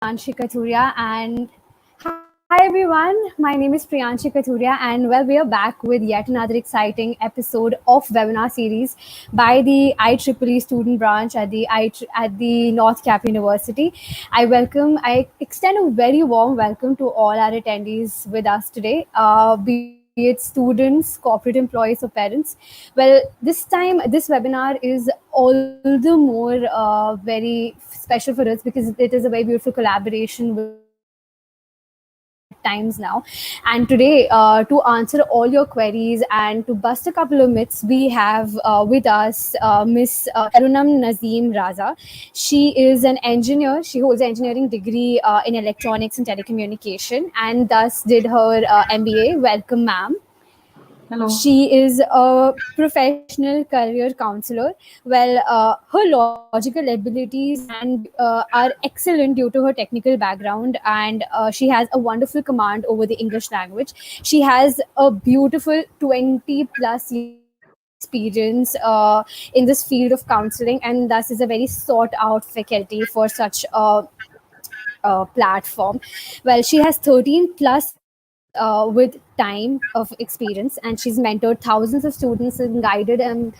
Priyanshi Kathuria. And hi everyone, my name is Priyanshi Kathuria, and well, we are back with yet another exciting episode of webinar series by the IEEE student branch at the North Cap University. I extend a very warm welcome to all our attendees with us today, be it students, corporate employees, or parents. Well, this webinar is all the more very special for us because it is a very beautiful collaboration with Times Now. And today, to answer all your queries and to bust a couple of myths, we have with us Miss Tarunam Nazim Raza. She is an engineer. She holds an engineering degree in electronics and telecommunication, and thus did her MBA. Welcome, ma'am. Hello. She is a professional career counselor. Well, her logical abilities and are excellent due to her technical background, and she has a wonderful command over the English language. She has a beautiful 20 plus years of experience in this field of counseling, and thus is a very sought out faculty for such a platform. Well, she has 13 plus years with time of experience, and she's mentored thousands of students and guided them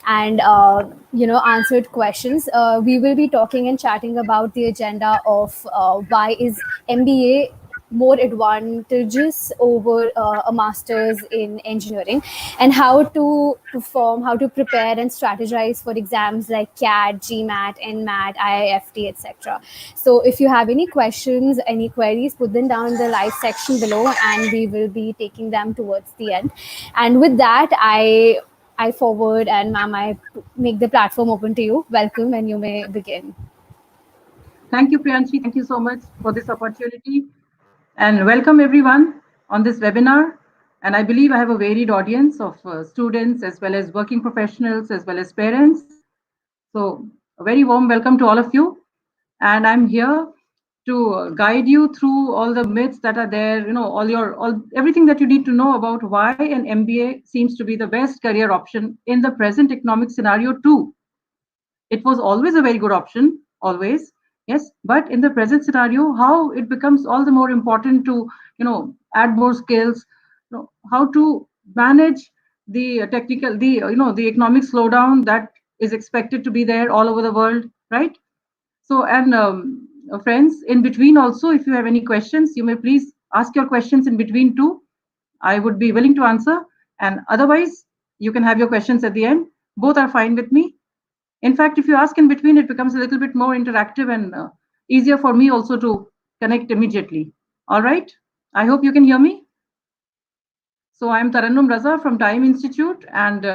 and answered questions. We will be talking and chatting about the agenda of why is MBA more advantageous over a master's in engineering, and how to perform, how to prepare and strategize for exams like CAT, GMAT, NMAT, IIFT, etc. So if you have any questions, any queries, put them down in the live section below, and we will be taking them towards the end. And with that, I forward, and ma'am, I make the platform open to you. Welcome, and you may begin. Thank you, Priyanshi. Thank you so much for this opportunity. And welcome everyone on this webinar. And I believe I have a varied audience of students as well as working professionals as well as parents. So a very warm welcome to all of you. And I'm here to guide you through all the myths that are there, everything that you need to know about why an MBA seems to be the best career option in the present economic scenario too. It was always a very good option, always, yes, but in the present scenario, how it becomes all the more important to add more skills, how to manage the technical, the economic slowdown that is expected to be there all over the world, right? So, and friends, in between also, if you have any questions, you may please ask your questions in between too. I would be willing to answer, and otherwise you can have your questions at the end. Both are fine with me. In fact, if you ask in between, it becomes a little bit more interactive and easier for me also to connect immediately. All right. I hope you can hear me. So I'm Tarannum Raza from Time Institute, and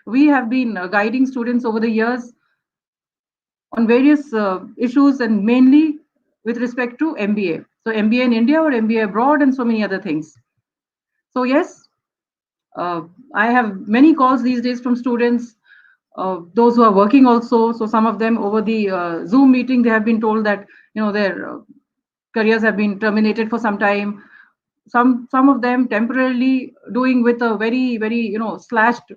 we have been guiding students over the years on various issues, and mainly with respect to MBA. So MBA in India or MBA abroad, and so many other things. So yes, I have many calls these days from students, those who are working also. So some of them over the Zoom meeting, they have been told that their careers have been terminated for some time. Some of them temporarily doing with a very slashed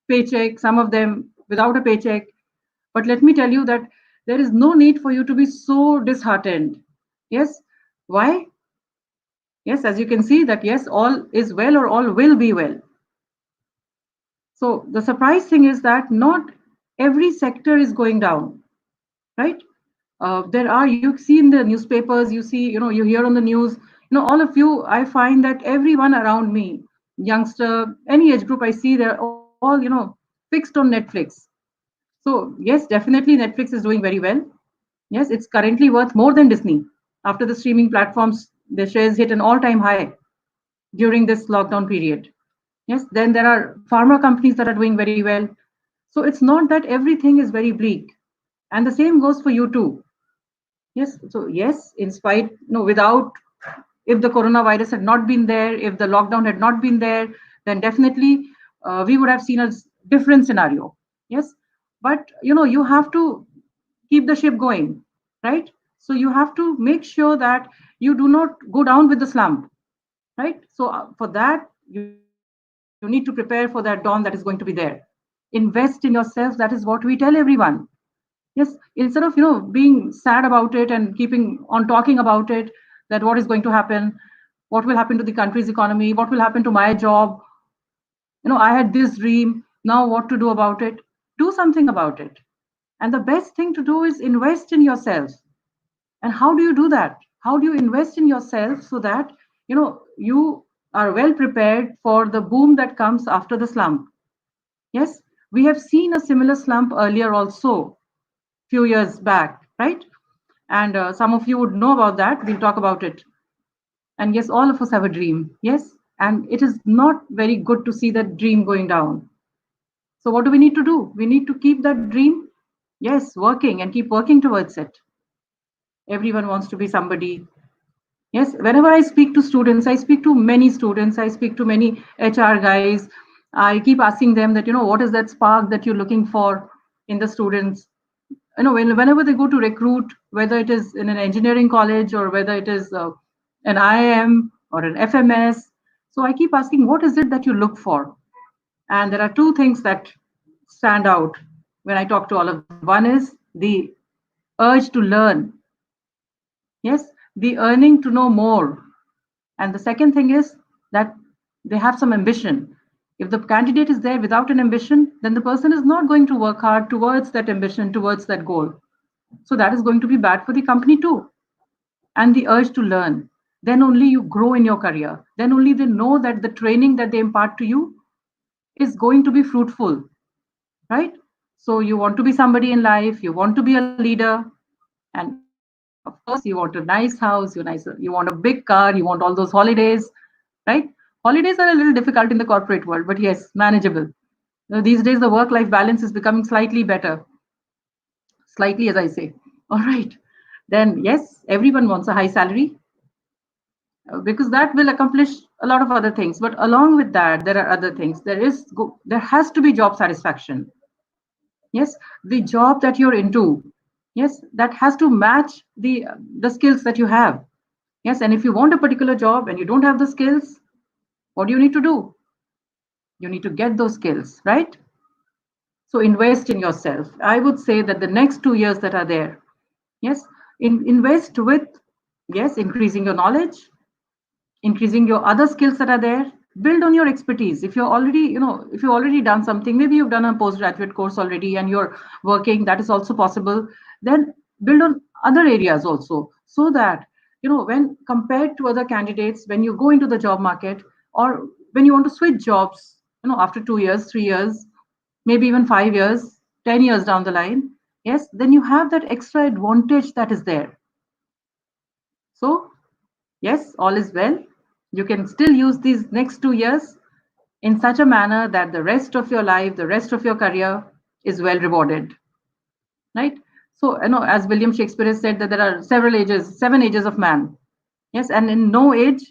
paycheck. Some of them without a paycheck. But let me tell you that there is no need for you to be so disheartened. Yes, why? Yes, as you can see that yes, all is well or all will be well. So the surprise thing is that not every sector is going down, right? There are, you see in the newspapers, you see, you hear on the news, all of you, I find that everyone around me, youngster, any age group I see, they're all, fixed on Netflix. So yes, definitely Netflix is doing very well. Yes, it's currently worth more than Disney. After the streaming platforms, the shares hit an all-time high during this lockdown period. Yes, then there are pharma companies that are doing very well. So it's not that everything is very bleak. And the same goes for you too. Yes, so yes, in spite, without, if the coronavirus had not been there, if the lockdown had not been there, then definitely we would have seen a different scenario. Yes, but you have to keep the ship going, right? So you have to make sure that you do not go down with the slump, right? So for that, you need to prepare for that dawn that is going to be there. Invest in yourself. That is what we tell everyone. Yes, Yes, instead of being sad about it and keeping on talking about it, that what is going to happen, what will happen to the country's economy, what will happen to my job. I had this dream, now what to do about it? Do something about it. And the best thing to do is invest in yourself. And how do you do that? How do you invest in yourself so that you are well prepared for the boom that comes after the slump? Yes, we have seen a similar slump earlier also, few years back, right? And some of you would know about that. We'll talk about it. And yes, all of us have a dream. Yes, and it is not very good to see that dream going down. So what do we need to do? We need to keep that dream, yes, working, and keep working towards it. Everyone wants to be somebody. Yes, whenever I speak to students, I speak to many students, I speak to many HR guys. I keep asking them that, what is that spark that you're looking for in the students? Whenever they go to recruit, whether it is in an engineering college or whether it is an IIM or an FMS. So I keep asking, what is it that you look for? And there are two things that stand out when I talk to all of them. One is the urge to learn. Yes, the earning to know more. And the second thing is that they have some ambition. If the candidate is there without an ambition, then the person is not going to work hard towards that ambition, towards that goal. So that is going to be bad for the company too. And the urge to learn. Then only you grow in your career. Then only they know that the training that they impart to you is going to be fruitful, right? So you want to be somebody in life, you want to be a leader, and of course you want a nice house, you want a big car, you want all those holidays, right? Holidays are a little difficult in the corporate world, but yes, manageable. These days the work-life balance is becoming slightly better, slightly, as I say. All right, then yes, everyone wants a high salary, because that will accomplish a lot of other things. But along with that, there are other things. There has to be job satisfaction. Yes, the job that you're into, yes, that has to match the skills that you have. Yes, and if you want a particular job and you don't have the skills, what do you need to do? You need to get those skills, right? So invest in yourself. I would say that the next 2 years that are there, yes, invest with, yes, increasing your knowledge, increasing your other skills that are there. Build on your expertise. If you're already, if you've already done something, maybe you've done a postgraduate course already and you're working, that is also possible. Then build on other areas also, so that when compared to other candidates, when you go into the job market, or when you want to switch jobs, after 2 years, 3 years, maybe even 5 years, 10 years down the line, yes, then you have that extra advantage that is there. So yes, all is well. You can still use these next 2 years in such a manner that the rest of your life, the rest of your career is well rewarded. Right? So, as William Shakespeare has said, that there are seven ages of man. Yes, and in no age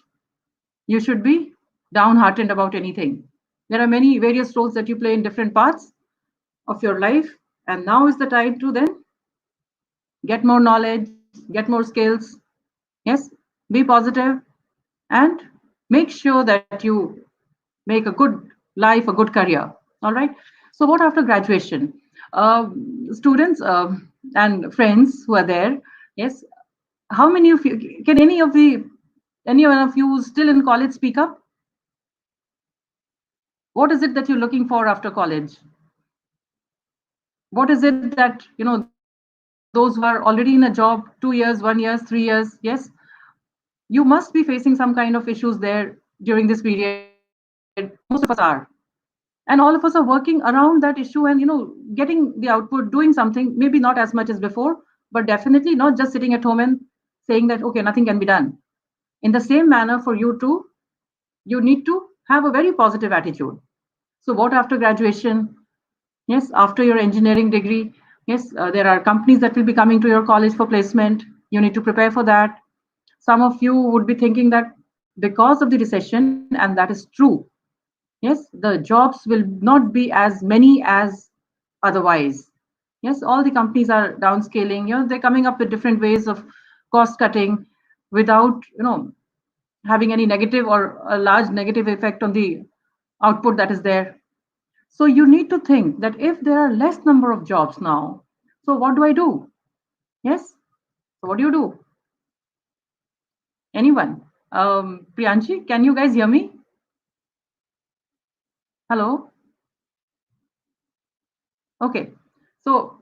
you should be downhearted about anything. There are many various roles that you play in different parts of your life, and now is the time to then get more knowledge, get more skills. Yes, be positive, and make sure that you make a good life, a good career. All right. So what after graduation? Students and friends who are there, yes, how many of you, can any one of you still in college speak up? What is it that you're looking for after college? What is it that, those who are already in a job, 2 years, 1 year, 3 years, yes, you must be facing some kind of issues there during this period. Most of us are. And all of us are working around that issue and, getting the output, doing something, maybe not as much as before, but definitely not just sitting at home and saying that, okay, nothing can be done. In the same manner, for you too, you need to have a very positive attitude. So what after graduation? Yes, after your engineering degree, yes, there are companies that will be coming to your college for placement. You need to prepare for that. Some of you would be thinking that because of the recession, and that is true, yes, the jobs will not be as many as otherwise. Yes, all the companies are downscaling. They're coming up with different ways of cost cutting without, having any negative or a large negative effect on the output that is there. So you need to think that if there are less number of jobs now, So what do I do? Yes. So what do you do? Anyone? Priyanshi, can you guys hear me? Hello? Okay. So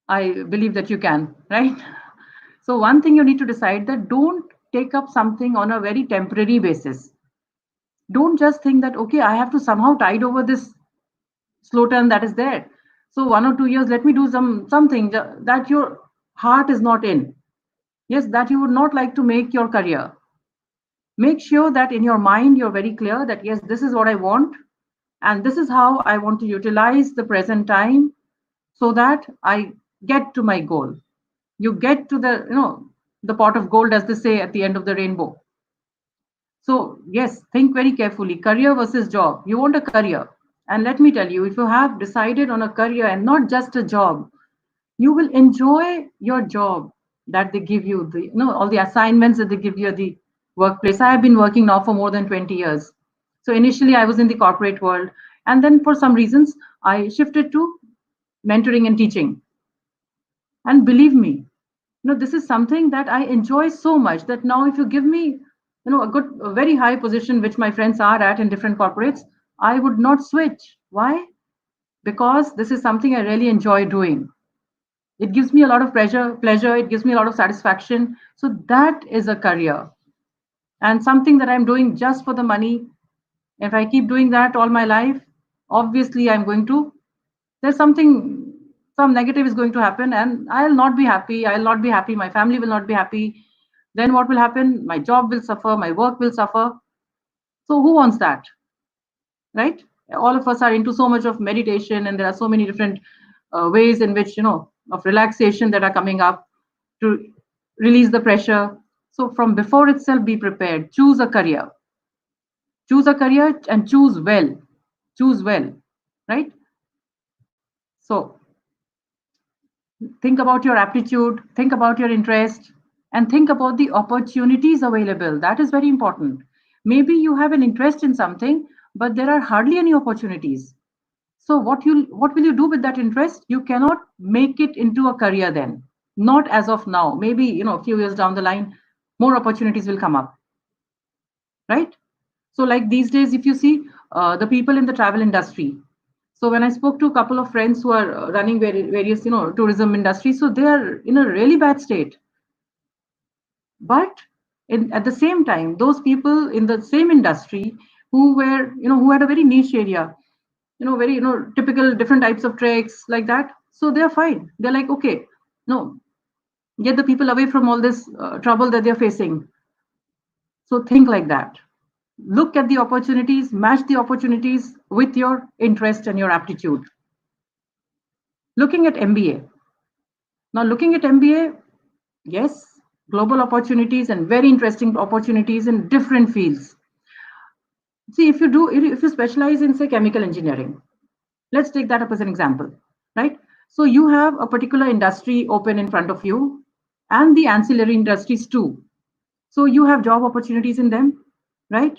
I believe that you can, right? So one thing you need to decide that don't take up something on a very temporary basis. Don't just think that, okay, I have to somehow tide over this slow turn that is there. So 1 or 2 years, let me do something that your heart is not in. Yes, that you would not like to make your career. Make sure that in your mind you're very clear that yes, this is what I want, and this is how I want to utilize the present time so that I get to my goal. You get to the pot of gold, as they say, at the end of the rainbow. So yes, think very carefully. Career versus job. You want a career. And let me tell you, if you have decided on a career and not just a job, you will enjoy your job that they give you, all the assignments that they give you at the workplace. I have been working now for more than 20 years. So initially I was in the corporate world, and then for some reasons I shifted to mentoring and teaching. And believe me, this is something that I enjoy so much that now if you give me a very high position which my friends are at in different corporates, I would not switch. Why? Because this is something I really enjoy doing. It gives me a lot of pleasure, it gives me a lot of satisfaction. So that is a career, and something that I'm doing just for the money. If I keep doing that all my life, obviously I'm going to there's some negative is going to happen, and I'll not be happy. I'll not be happy, my family will not be happy. Then what will happen? My job will suffer, my work will suffer. So who wants that? Right? All of us are into so much of meditation, and there are so many different ways in which of relaxation that are coming up to release the pressure. So from before itself, be prepared. Choose a career. Choose a career and choose well. Choose well. Right? So think about your aptitude, think about your interest, and think about the opportunities available. That is very important. Maybe you have an interest in something, but there are hardly any opportunities. So what will you do with that interest? You cannot make it into a career then. Not as of now. Maybe a few years down the line, more opportunities will come up. Right? So like these days, if you see the people in the travel industry, so when I spoke to a couple of friends who are running various tourism industry, so they are in a really bad state. But at the same time, those people in the same industry who had a very niche area, very typical different types of treks like that, so they're fine. They're like, okay, no, get the people away from all this trouble that they're facing. So think like that. Look at the opportunities, match the opportunities with your interest and your aptitude. Looking at MBA. Now, looking at MBA, yes, global opportunities and very interesting opportunities in different fields. See, if you specialize in, say, chemical engineering, let's take that up as an example, right? So you have a particular industry open in front of you and the ancillary industries too. So you have job opportunities in them, right?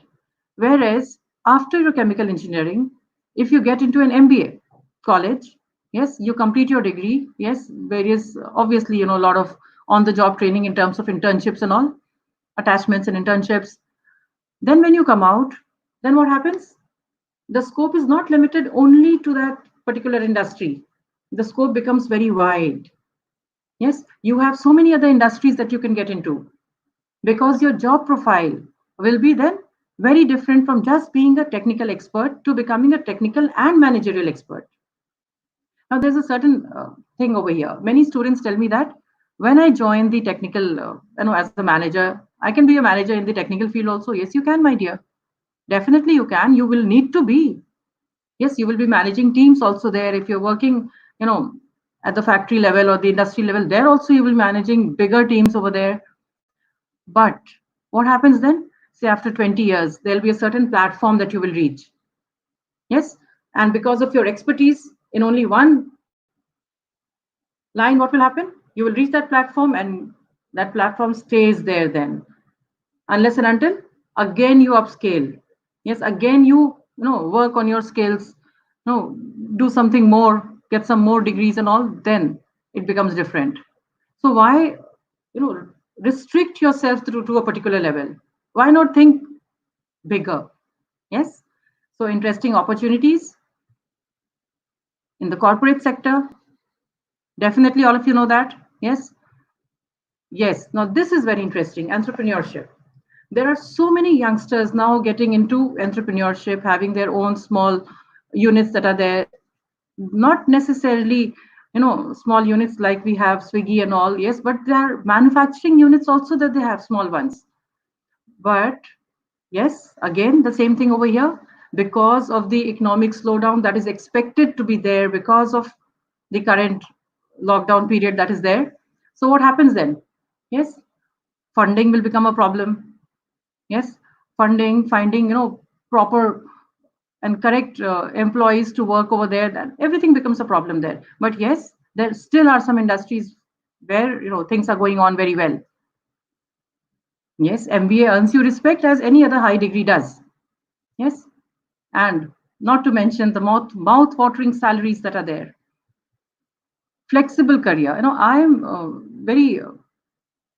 Whereas after your chemical engineering, if you get into an MBA college, yes, you complete your degree, yes, various, obviously, a lot of on the job training in terms of internships and all, attachments and internships. Then when you come out, then what happens? The scope is not limited only to that particular industry. The scope becomes very wide. Yes, you have so many other industries that you can get into, because your job profile will be then very different from just being a technical expert to becoming a technical and managerial expert. Now, there's a certain thing over here. Many students tell me that when I join the technical, as a manager, I can be a manager in the technical field also. Yes, you can, my dear. Definitely you can. You will need to be. Yes, you will be managing teams also there. If you're working, at the factory level or the industry level, there also you will be managing bigger teams over there. But what happens then? Say after 20 years, there'll be a certain platform that you will reach. Yes. And because of your expertise in only one line, what will happen? You will reach that platform, and that platform stays there then. Unless and until again you upscale. Yes, again you work on your skills, do something more, get some more degrees and all, then it becomes different. So why, restrict yourself to a particular level? Why not think bigger? Yes. So interesting opportunities in the corporate sector. Definitely, all of you know that. Yes. Yes. Now, this is very interesting. Entrepreneurship. There are so many youngsters now getting into entrepreneurship, having their own small units that are there. Not necessarily, small units like we have Swiggy and all. Yes, but there are manufacturing units also that they have small ones. But yes, again, the same thing over here. Because of the economic slowdown that is expected to be there because of the current lockdown period that is there. So what happens then? Yes, funding will become a problem. Yes, funding, finding, proper and correct employees to work over there, that everything becomes a problem there. But yes, there still are some industries where, things are going on very well. Yes, MBA earns you respect as any other high degree does. Yes, and not to mention the mouth watering salaries that are there. Flexible career. I'm very.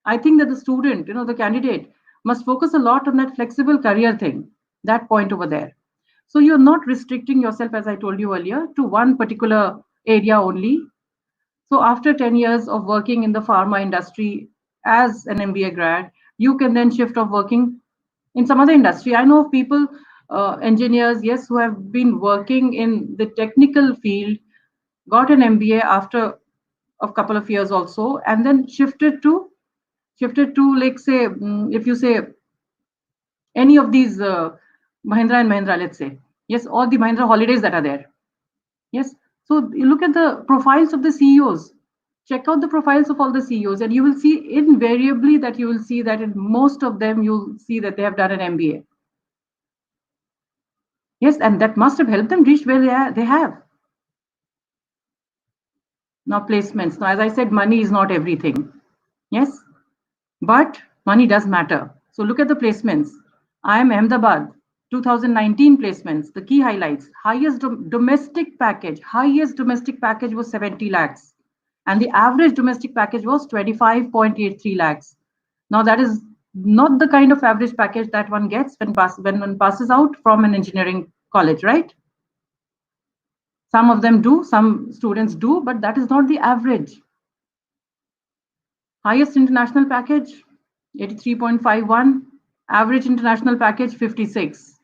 I think that the student, the candidate, must focus a lot on that flexible career thing. That point over there. So you're not restricting yourself, as I told you earlier, to one particular area only. So after 10 years of working in the pharma industry as an MBA grad, you can then shift of working in some other industry. I know of people, engineers, yes, who have been working in the technical field, got an MBA after a couple of years also, and then shifted to like say, if you say any of these Mahindra and Mahindra, let's say, yes, all the Mahindra holidays that are there. Yes. So you look at the profiles of the CEOs. Check out the profiles of all the CEOs, and you will see invariably that you will see that in most of them, you'll see that they have done an MBA. Yes, and that must have helped them reach where they have. Now, placements. Now, as I said, money is not everything. Yes, but money does matter. So look at the placements. IIM Ahmedabad, 2019 placements. The key highlights: highest domestic package was 70 lakhs, and the average domestic package was 25.83 lakhs. Now that is not the kind of average package that one gets when one passes out from an engineering college, right? Some of them do, some students do, but that is not the average. Highest international package, 83.51. Average international package, 56.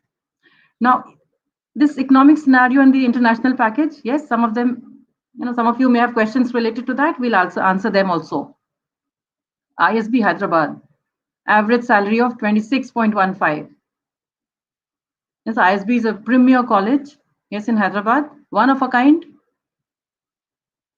Now, this economic scenario and the international package, yes, some of them, some of you may have questions related to that. We'll also answer them also. ISB Hyderabad, average salary of 26.15. Yes, ISB is a premier college, yes, in Hyderabad, one of a kind,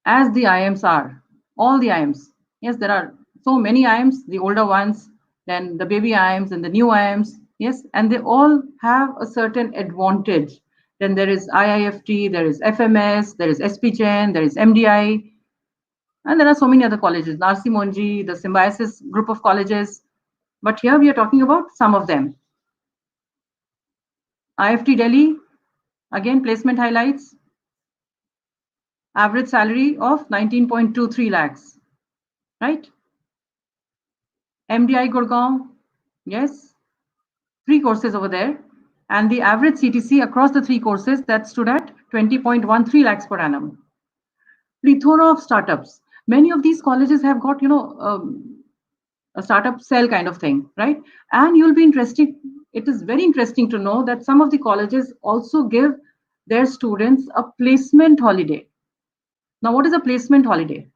as the IIMs are, all the IIMs. Yes, there are so many IIMs, the older ones, then the baby IIMs and the new IIMs. Yes, and they all have a certain advantage. Then there is IIFT, there is FMS, there is SPGen, there is MDI, and there are so many other colleges, Narsi Monji, the Symbiosis group of colleges. But here we are talking about some of them. IFT Delhi, again, placement highlights. Average salary of 19.23 lakhs, right? MDI Gurgaon, yes, 3 courses over there. And the average CTC across the 3 courses that stood at 20.13 lakhs per annum. Plethora of startups. Many of these colleges have got, a startup cell kind of thing, right? And you'll be interested. It is very interesting to know that some of the colleges also give their students a placement holiday. Now, what is a placement holiday?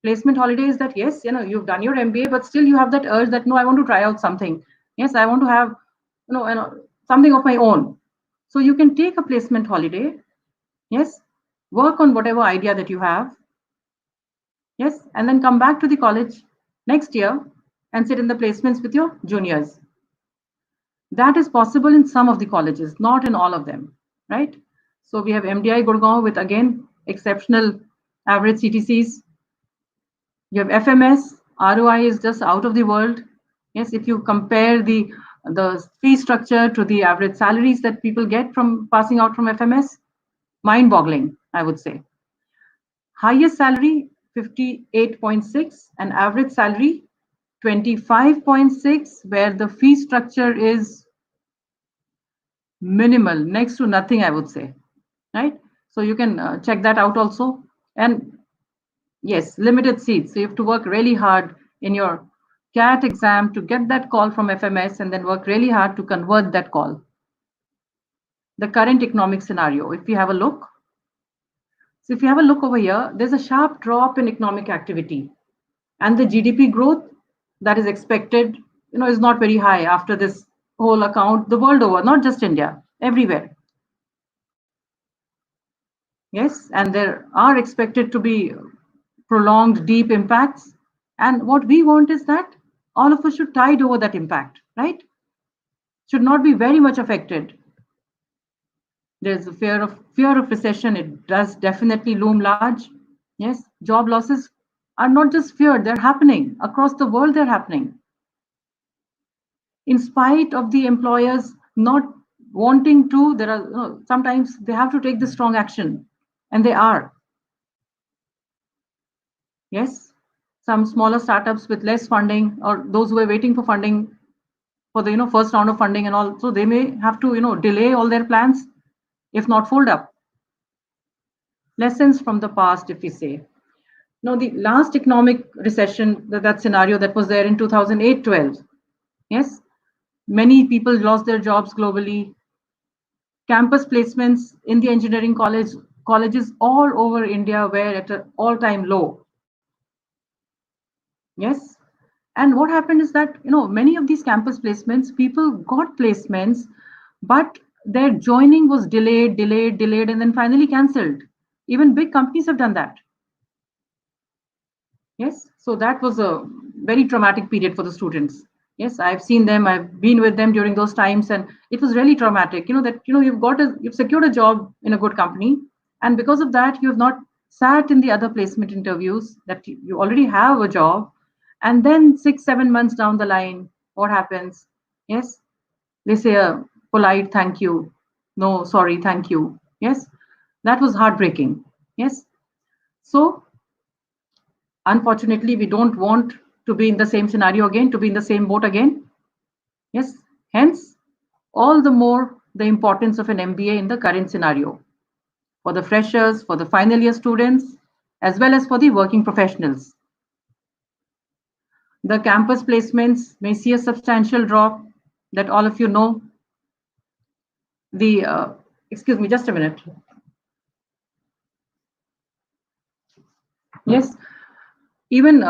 Placement holiday is that, yes, you've done your MBA, but still you have that urge that, no, I want to try out something. Yes, I want to have, something of my own. So you can take a placement holiday. Yes, work on whatever idea that you have. Yes, and then come back to the college next year and sit in the placements with your juniors. That is possible in some of the colleges, not in all of them, right? So we have MDI Gurgaon with, again, exceptional average CTCs. You have FMS, ROI is just out of the world. Yes, if you compare the fee structure to the average salaries that people get from passing out from FMS, mind-boggling, I would say. Highest salary, 58.6, and average salary 25.6, where the fee structure is minimal, next to nothing, I would say, right? So you can check that out also. And yes, limited seats. So you have to work really hard in your CAT exam to get that call from FMS and then work really hard to convert that call. The current economic scenario, if you have a look. So if you have a look over here, there's a sharp drop in economic activity, and the GDP growth that is expected, is not very high after this whole account the world over, not just India, everywhere. Yes, and there are expected to be prolonged deep impacts. And what we want is that all of us should tide over that impact, right? Should not be very much affected. There's a fear of recession. It does definitely loom large. Yes, job losses are not just feared, they're happening across the world. They're happening in spite of the employers not wanting to. There are sometimes they have to take the strong action, and they are. Yes, some smaller startups with less funding, or those who are waiting for funding for the first round of funding and all, so they may have to delay all their plans, if not fold up. Lessons from the past, if we say. Now, the last economic recession, that scenario that was there in 2008-12, yes, many people lost their jobs globally. Campus placements in the engineering colleges all over India were at an all-time low. Yes, and what happened is that many of these campus placements, people got placements, but their joining was delayed, and then finally cancelled. Even big companies have done that. Yes, so that was a very traumatic period for the students. Yes, I've seen them, I've been with them during those times, and it was really traumatic. You've secured a job in a good company, and because of that, you have not sat in the other placement interviews, that you already have a job, and then 6-7 months down the line, what happens? Yes, they say a polite thank you, no, sorry, thank you. Yes, that was heartbreaking. Yes, so unfortunately, we don't want to be in the same scenario again, to be in the same boat again. Yes, hence, all the more the importance of an MBA in the current scenario for the freshers, for the final year students, as well as for the working professionals. The campus placements may see a substantial drop, that all of you know. Excuse me, just a minute. Yes, even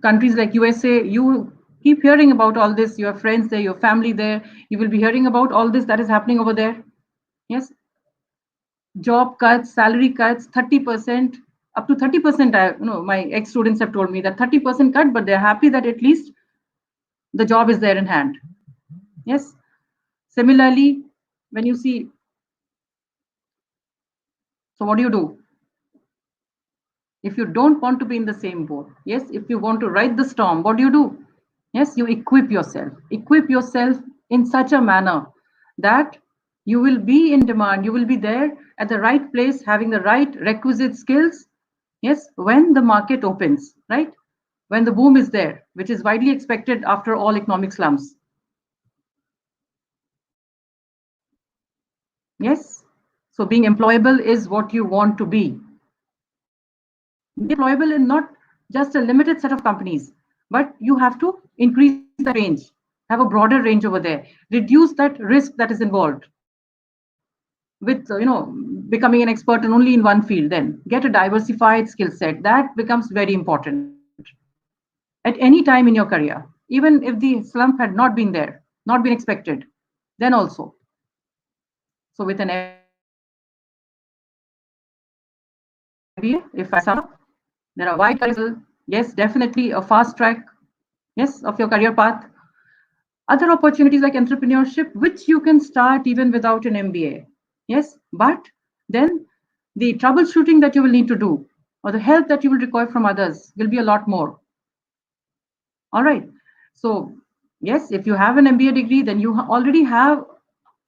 countries like USA, you keep hearing about all this. You have friends there, your family there, you will be hearing about all this that is happening over there. Yes, job cuts, salary cuts, 30%, up to 30%. My ex-students have told me that 30% cut, but they're happy that at least the job is there in hand. Yes, similarly, when you see, so what do? If you don't want to be in the same boat, yes, if you want to ride the storm, what do? Yes, you equip yourself in such a manner that you will be in demand, you will be there at the right place, having the right requisite skills. Yes, when the market opens, right? When the boom is there, which is widely expected after all economic slumps. Yes, so being employable is what you want to be. Be employable in not just a limited set of companies, but you have to increase the range, have a broader range over there, reduce that risk that is involved with becoming an expert in only in one field. Then get a diversified skill set. That becomes very important at any time in your career, even if the slump had not been there, not been expected, then also. So with an MBA, if I sum up, there are wide careers. Yes, definitely a fast track, yes, of your career path. Other opportunities like entrepreneurship, which you can start even without an MBA. Yes, but then the troubleshooting that you will need to do, or the help that you will require from others, will be a lot more. All right. So yes, if you have an MBA degree, then you already have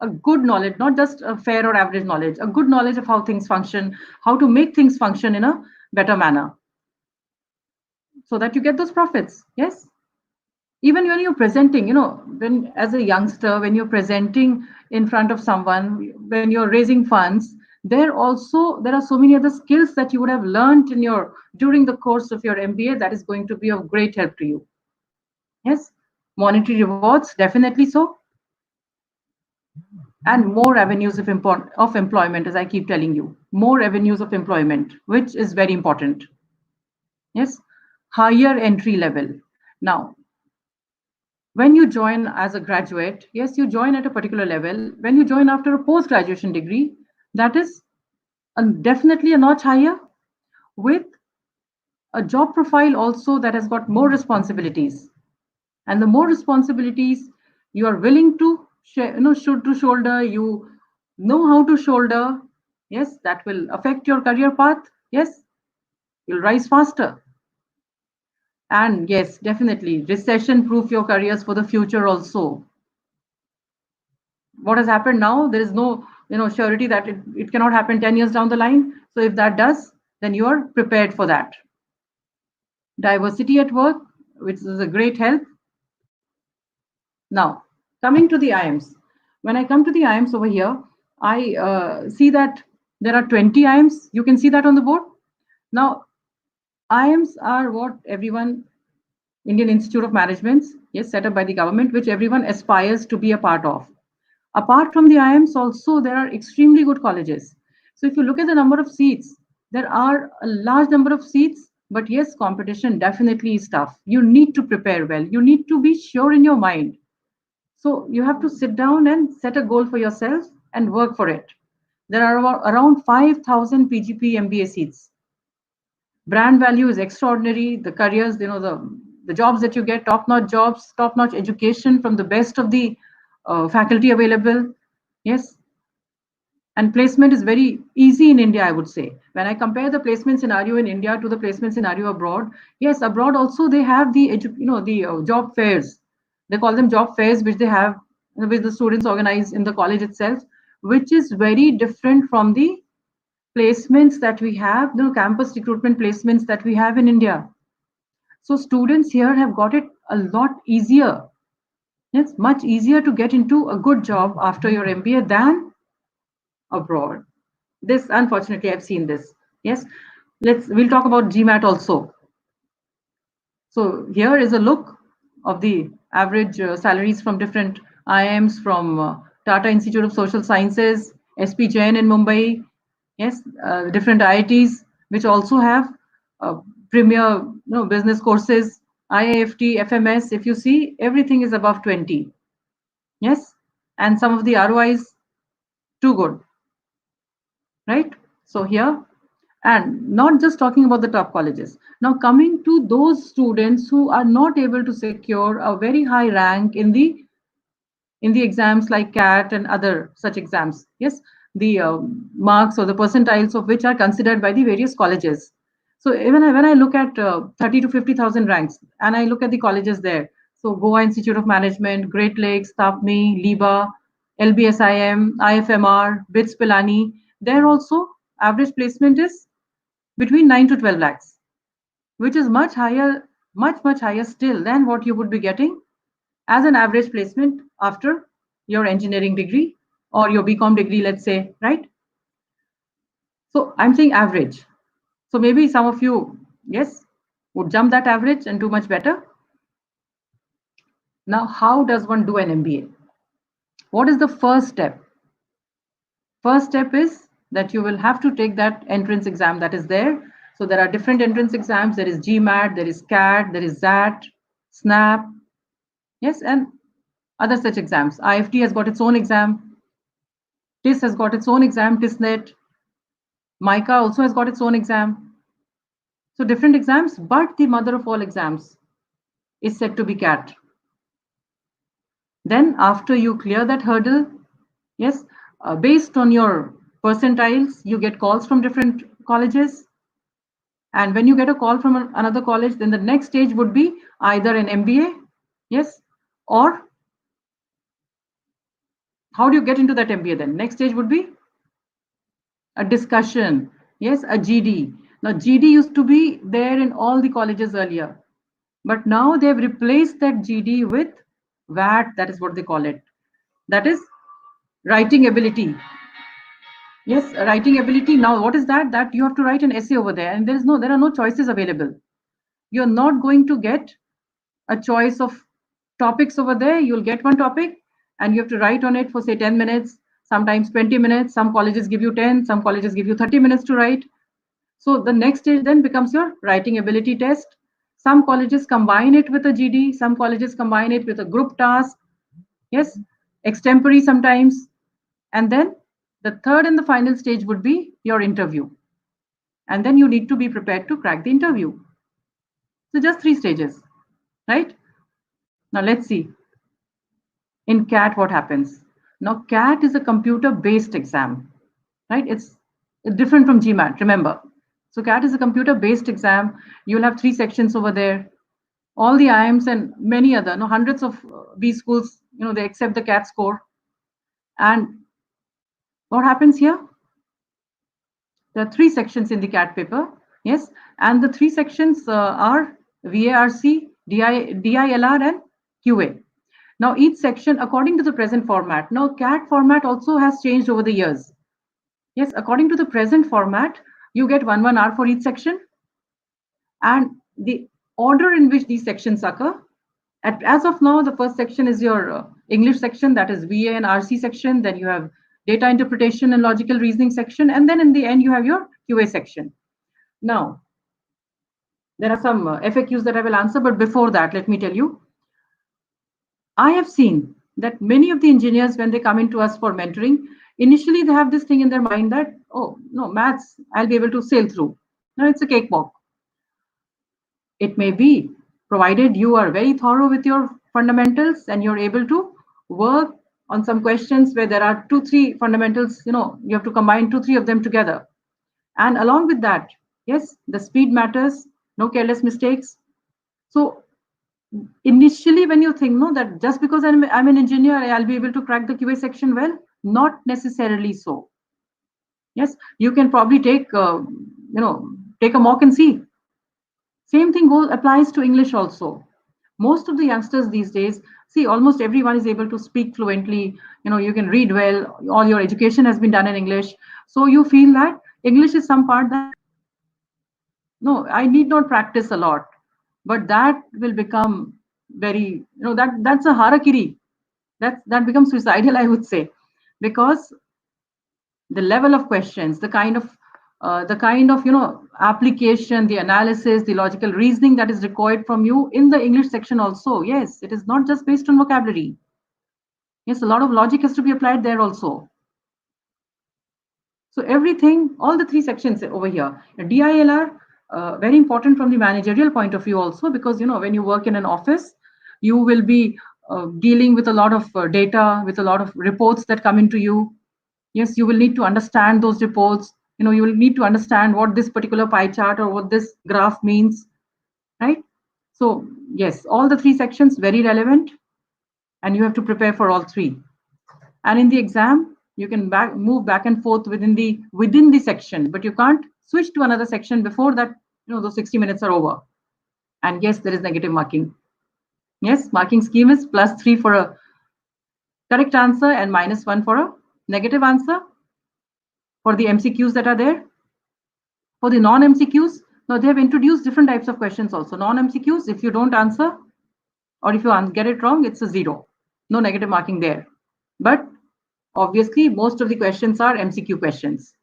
a good knowledge, not just a fair or average knowledge, a good knowledge of how things function, how to make things function in a better manner. so that you get those profits. Yes. Even when you're presenting, when as a youngster, when you're presenting in front of someone, when you're raising funds, there are so many other skills that you would have learned in your during the course of your MBA that is going to be of great help to you. Yes, monetary rewards, definitely so, and more avenues of employment, as I keep telling you, more avenues of employment, which is very important. Yes, higher entry level. Now, when you join as a graduate, yes, you join at a particular level. When you join after a post graduation degree, that is definitely a notch higher, with a job profile also that has got more responsibilities. And the more responsibilities you are willing to should to shoulder, you know how to shoulder, yes, that will affect your career path. Yes, you'll rise faster. And yes, definitely recession proof your careers for the future also. What has happened now, there is no surety that it cannot happen 10 years down the line. So if that does, then you are prepared for that. Diversity at work, which is a great help. Now, coming to the IIMs. When I come to the IIMs over here, I see that there are 20 IIMs. You can see that on the board. Now, IIMs are what everyone, Indian Institute of Management, yes, set up by the government, which everyone aspires to be a part of. Apart from the IIMs, also there are extremely good colleges. So if you look at the number of seats, there are a large number of seats, but yes, competition definitely is tough. You need to prepare well. You need to be sure in your mind. So you have to sit down and set a goal for yourself and work for it. There are around 5,000 PGP MBA seats. Brand value is extraordinary. The careers, the jobs that you get, top-notch jobs, top-notch education from the best of the faculty available. Yes, and placement is very easy in India, I would say. When I compare the placement scenario in India to the placement scenario abroad, yes, abroad also they have the job fairs. They call them job fairs, which they have, which the students organize in the college itself, which is very different from the placements that we have, the campus recruitment placements that we have in India. So students here have got it a lot easier. It's much easier to get into a good job after your MBA than abroad. This, unfortunately, I've seen this. Yes, we'll talk about GMAT also. So here is a look of the average salaries from different IIMs, from Tata Institute of Social Sciences, SP Jain in Mumbai. Yes, different IITs which also have premier business courses, IIFT, FMS. If you see, everything is above 20. Yes, and some of the ROIs too good, right? So here, and not just talking about the top colleges. Now coming to those students who are not able to secure a very high rank in the exams like CAT and other such exams. Yes, the marks or the percentiles of which are considered by the various colleges. So even when I look at 30 to 50,000 ranks, and I look at the colleges there, so Goa Institute of Management, Great Lakes, TAPMI, LIBA, LBSIM, IFMR, BITS Pilani, there also average placement is between 9 to 12 lakhs, which is much higher, much higher still than what you would be getting as an average placement after your engineering degree or your BCom degree, let's say, right? So I'm saying average. So maybe some of you, yes, would jump that average and do much better. Now, how does one do an MBA? What is the first step? First step is that you will have to take that entrance exam that is there. So there are different entrance exams. There is GMAT, there is CAT, there is ZAT, SNAP, yes, and other such exams. IFT has got its own exam. TIS has got its own exam, TISNET. MICA also has got its own exam. So different exams, but the mother of all exams is said to be CAT. Then after you clear that hurdle, yes, based on your percentiles, you get calls from different colleges. And when you get a call from another college, then the next stage would be either an MBA, yes, or how do you get into that MBA then? Next stage would be a discussion, yes, a GD. Now, GD used to be there in all the colleges earlier, but now they've replaced that GD with VAT, that is what they call it. That is writing ability. Yes, writing ability. Now, what is that? That you have to write an essay over there, and there are no choices available. You're not going to get a choice of topics over there. You'll get one topic and you have to write on it for say 10 minutes, sometimes 20 minutes. Some colleges give you 10, some colleges give you 30 minutes to write. So the next stage then becomes your writing ability test. Some colleges combine it with a GD, some colleges combine it with a group task. Yes, extempore sometimes. And then the third and the final stage would be your interview. And then you need to be prepared to crack the interview. So just 3 stages, right? Now let's see. In CAT, what happens? Now, CAT is a computer-based exam, right? It's different from GMAT, remember. So CAT is a computer-based exam. You'll have 3 sections over there. All the IIMs and many other, no, hundreds of B schools, they accept the CAT score. And what happens here? There are 3 sections in the CAT paper, yes, and the 3 sections are VARC, DILR, and QA. Now, each section, according to the present format. Now, CAT format also has changed over the years. Yes, according to the present format, you get 1 hour for each section. And the order in which these sections occur, as of now, the first section is your English section, that is VA and RC section. Then you have data interpretation and logical reasoning section. And then in the end, you have your QA section. Now, there are some FAQs that I will answer. But before that, let me tell you, I have seen that many of the engineers, when they come into us for mentoring, initially they have this thing in their mind that, oh, no, maths, I'll be able to sail through. No, it's a cakewalk. It may be, provided you are very thorough with your fundamentals and you're able to work on some questions where there are 2-3 fundamentals, you have to combine 2-3 of them together. And along with that, yes, the speed matters, no careless mistakes. So initially when you think, no, that just because I'm an engineer, I'll be able to crack the QA section well, not necessarily so. Yes, you can probably take a mock and see. Same thing applies to English also. Most of the youngsters these days, see, almost everyone is able to speak fluently. You can read well. All your education has been done in English. So you feel that English is some part that, no, I need not practice a lot. But that will become very, that's a harakiri. That becomes suicidal, I would say, because the level of questions, the kind of application, the analysis, the logical reasoning that is required from you in the English section also. Yes, it is not just based on vocabulary. Yes, a lot of logic has to be applied there also. So everything, all the 3 sections over here, DILR, very important from the managerial point of view also, because when you work in an office, you will be dealing with a lot of data, with a lot of reports that come into you. Yes, you will need to understand those reports. You will need to understand what this particular pie chart or what this graph means, right? So yes, all the 3 sections very relevant, and you have to prepare for all 3. And in the exam, you can move back and forth within the section, but you can't switch to another section before that. Those 60 minutes are over. And yes, there is negative marking. Yes, marking scheme is +3 for a correct answer and -1 for a negative answer. For the MCQs that are there. For the non-MCQs, now they have introduced different types of questions also. Non-MCQs, if you don't answer or if you get it wrong, it's a 0. No negative marking there. But obviously, most of the questions are MCQ questions.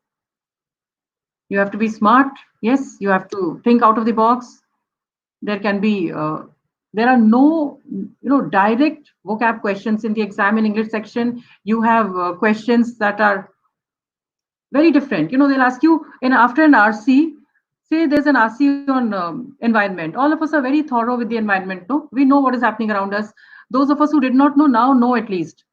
You have to be smart. Yes, you have to think out of the box. There can be, there are no, direct vocab questions in the exam in English section. You have questions that are very different. They'll ask you after an RC, say there's an RC on environment. All of us are very thorough with the environment. No, we know what is happening around us. Those of us who did not know now know at least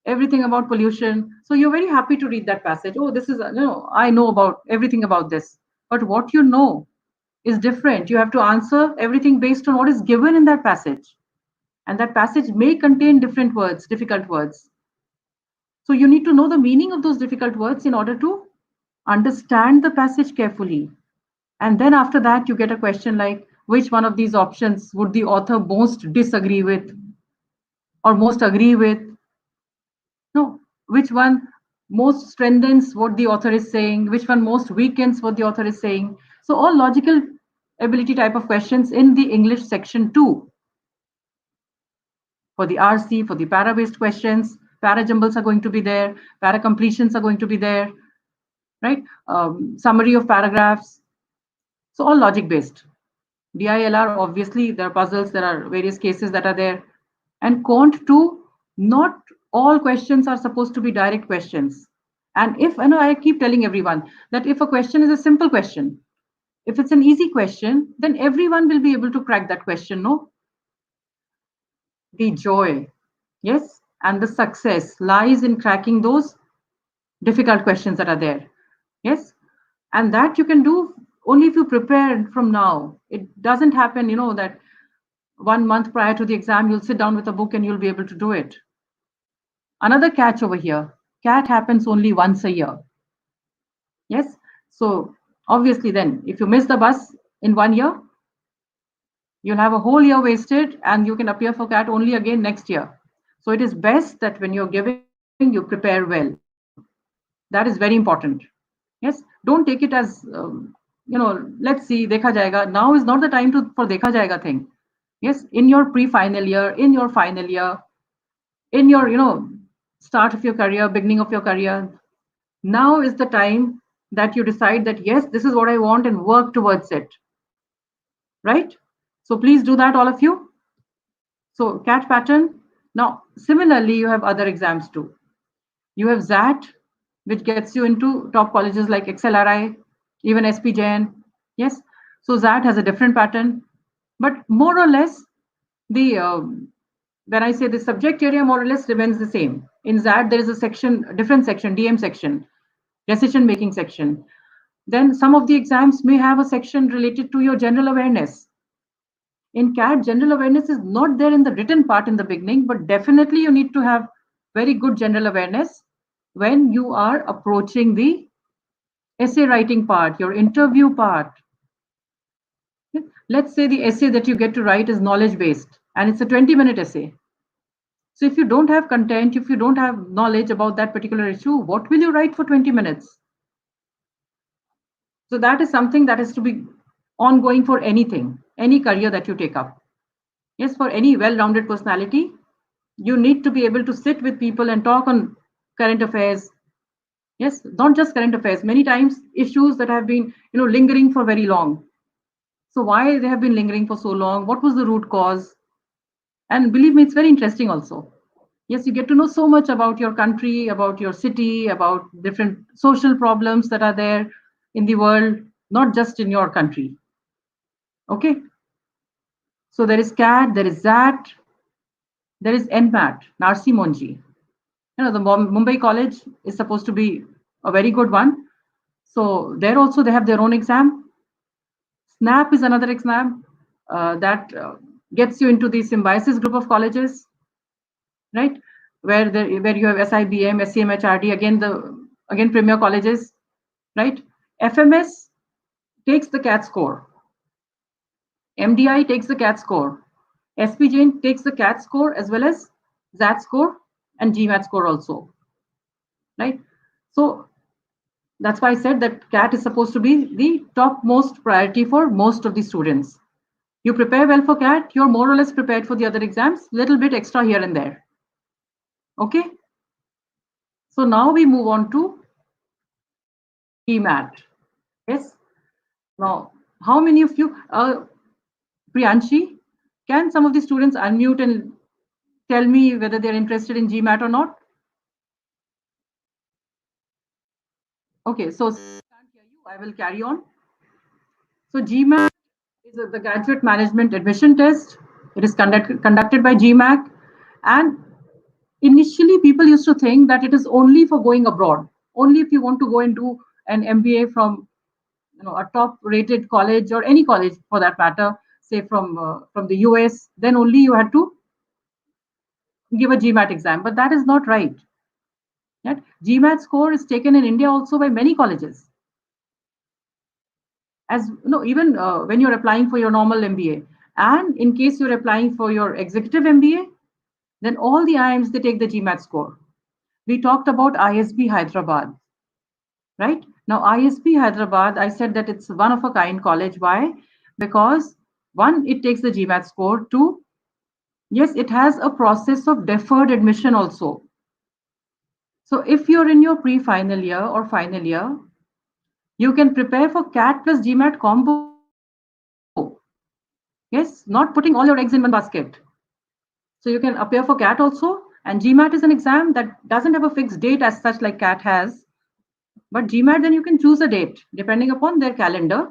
everything about pollution. So you're very happy to read that passage. Oh, this is, I know about everything about this. But what you know is different. You have to answer everything based on what is given in that passage. And that passage may contain different words, difficult words. So you need to know the meaning of those difficult words in order to understand the passage carefully. And then after that, you get a question like, which one of these options would the author most disagree with or most agree with? No, which one most strengthens what the author is saying, which one most weakens what the author is saying. So all logical ability type of questions in the English section 2. For the RC, for the para-based questions, para-jumbles are going to be there, para-completions are going to be there, right? Summary of paragraphs. So all logic-based. DILR, obviously, there are puzzles, there are various cases that are there. And Quant 2, not all questions are supposed to be direct questions. And if, I keep telling everyone that if a question is a simple question, if it's an easy question, then everyone will be able to crack that question, no? The joy, yes, and the success lies in cracking those difficult questions that are there. Yes, and that you can do only if you prepare from now. It doesn't happen, that 1 month prior to the exam, you'll sit down with a book and you'll be able to do it. Another catch over here, CAT happens only once a year. Yes, so obviously then, if you miss the bus in 1 year, you'll have a whole year wasted and you can appear for CAT only again next year. So it is best that when you're giving, you prepare well. That is very important. Yes, don't take it as, let's see, dekha jayega. Now is not the time for dekha jayega thing. Yes, in your pre-final year, in your final year, in your, start of your career, beginning of your career, now is the time that you decide that, yes, this is what I want and work towards it. Right? So please do that, all of you. So CAT pattern. Now, similarly, you have other exams too. You have XAT, which gets you into top colleges like XLRI, even SP Jain. Yes. So XAT has a different pattern, but more or less, the when I say the subject area more or less remains the same. In XAT, there is a section, a different section, DM section, decision making section. Then some of the exams may have a section related to your general awareness. In CAT, general awareness is not there in the written part in the beginning, but definitely you need to have very good general awareness when you are approaching the essay writing part, your interview part. Let's say the essay that you get to write is knowledge based and it's a 20-minute essay. So if you don't have content, if you don't have knowledge about that particular issue, what will you write for 20 minutes? So that is something that is to be ongoing for anything, any career that you take up. Yes, for any well-rounded personality, you need to be able to sit with people and talk on current affairs. Yes, not just current affairs, many times issues that have been, lingering for very long. So why they have been lingering for so long? What was the root cause? And believe me, it's very interesting also. Yes, you get to know so much about your country, about your city, about different social problems that are there in the world, not just in your country. Okay. So there is CAT, there is XAT, there is NMAT, Narsi Monji. The Mumbai College is supposed to be a very good one. So there also they have their own exam. SNAP is another exam that gets you into the symbiosis group of colleges, right? Where you have SIBM, SCMHRD, again premier colleges, right? FMS takes the CAT score. MDI takes the CAT score. SP Jain takes the CAT score as well as XAT score and GMAT score also, right? So that's why I said that CAT is supposed to be the topmost priority for most of the students. You prepare well for CAT, you're more or less prepared for the other exams, little bit extra here and there. Okay. So now we move on to GMAT. Yes. Now, how many of you, Priyanshi, can some of the students unmute and tell me whether they're interested in GMAT or not? Okay, so I can't hear you. I will carry on. So GMAT is the Graduate Management Admission Test. It is conducted by GMAC, and initially people used to think that it is only for going abroad. Only if you want to go and do an MBA from a top-rated college or any college for that matter, say from the US, then only you had to give a GMAT exam. But that is not right. Right? GMAT score is taken in India also by many colleges. as even when you're applying for your normal MBA, and in case you're applying for your executive MBA, then all the IIMs, they take the GMAT score. We talked about ISB Hyderabad, right? Now, ISB Hyderabad, I said that it's one of a kind college. Why? Because one, it takes the GMAT score. Two, yes, it has a process of deferred admission also. So if you're in your pre-final year or final year, you can prepare for CAT plus GMAT combo. Yes, not putting all your eggs in one basket. So you can appear for CAT also. And GMAT is an exam that doesn't have a fixed date as such like CAT has. But GMAT, then you can choose a date depending upon their calendar,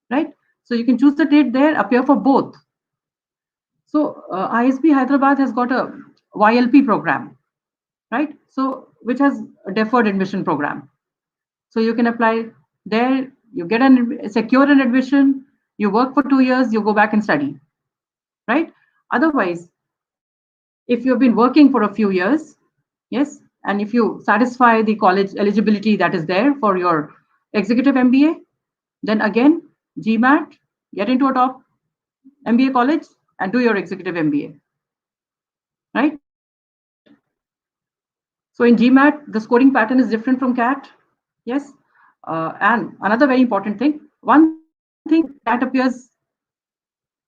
right? So you can choose the date there, appear for both. So ISB Hyderabad has got a YLP program, right? So which has a deferred admission program. So you can apply there, you get secure an admission, you work for 2 years, you go back and study, right? Otherwise, if you've been working for a few years, yes, and if you satisfy the college eligibility that is there for your executive MBA, then again, GMAT, get into a top MBA college and do your executive MBA, right? So in GMAT, the scoring pattern is different from CAT, yes. And another very important thing, one thing, CAT appears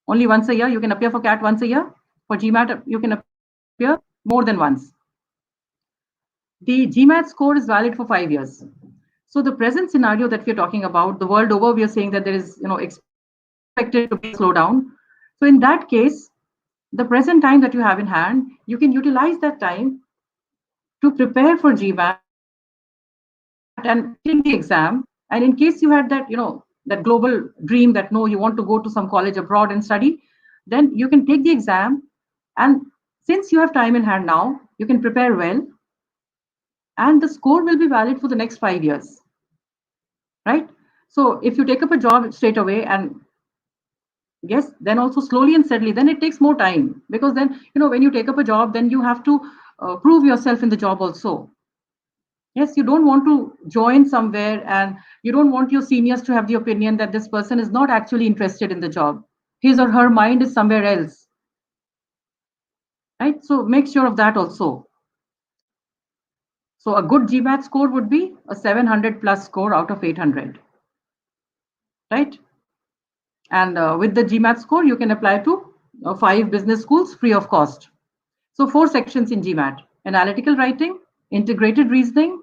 only once a year. You can appear for CAT once a year. For GMAT, you can appear more than once. The GMAT score is valid for 5 years. So the present scenario that we're talking about, the world over, we are saying that there is, expected to be a slowdown. So in that case, the present time that you have in hand, you can utilize that time to prepare for GMAT and take the exam. And in case you had that, that global dream that no, you want to go to some college abroad and study, then you can take the exam. And since you have time in hand now, you can prepare well, and the score will be valid for the next 5 years, right? So if you take up a job straight away, and yes, then also slowly and steadily, then it takes more time, because then, when you take up a job, then you have to prove yourself in the job also. Yes, you don't want to join somewhere and you don't want your seniors to have the opinion that this person is not actually interested in the job. His or her mind is somewhere else, right? So make sure of that also. So a good GMAT score would be a 700 plus score out of 800, right? And with the GMAT score, you can apply to 5 business schools free of cost. So 4 sections in GMAT: analytical writing, integrated reasoning,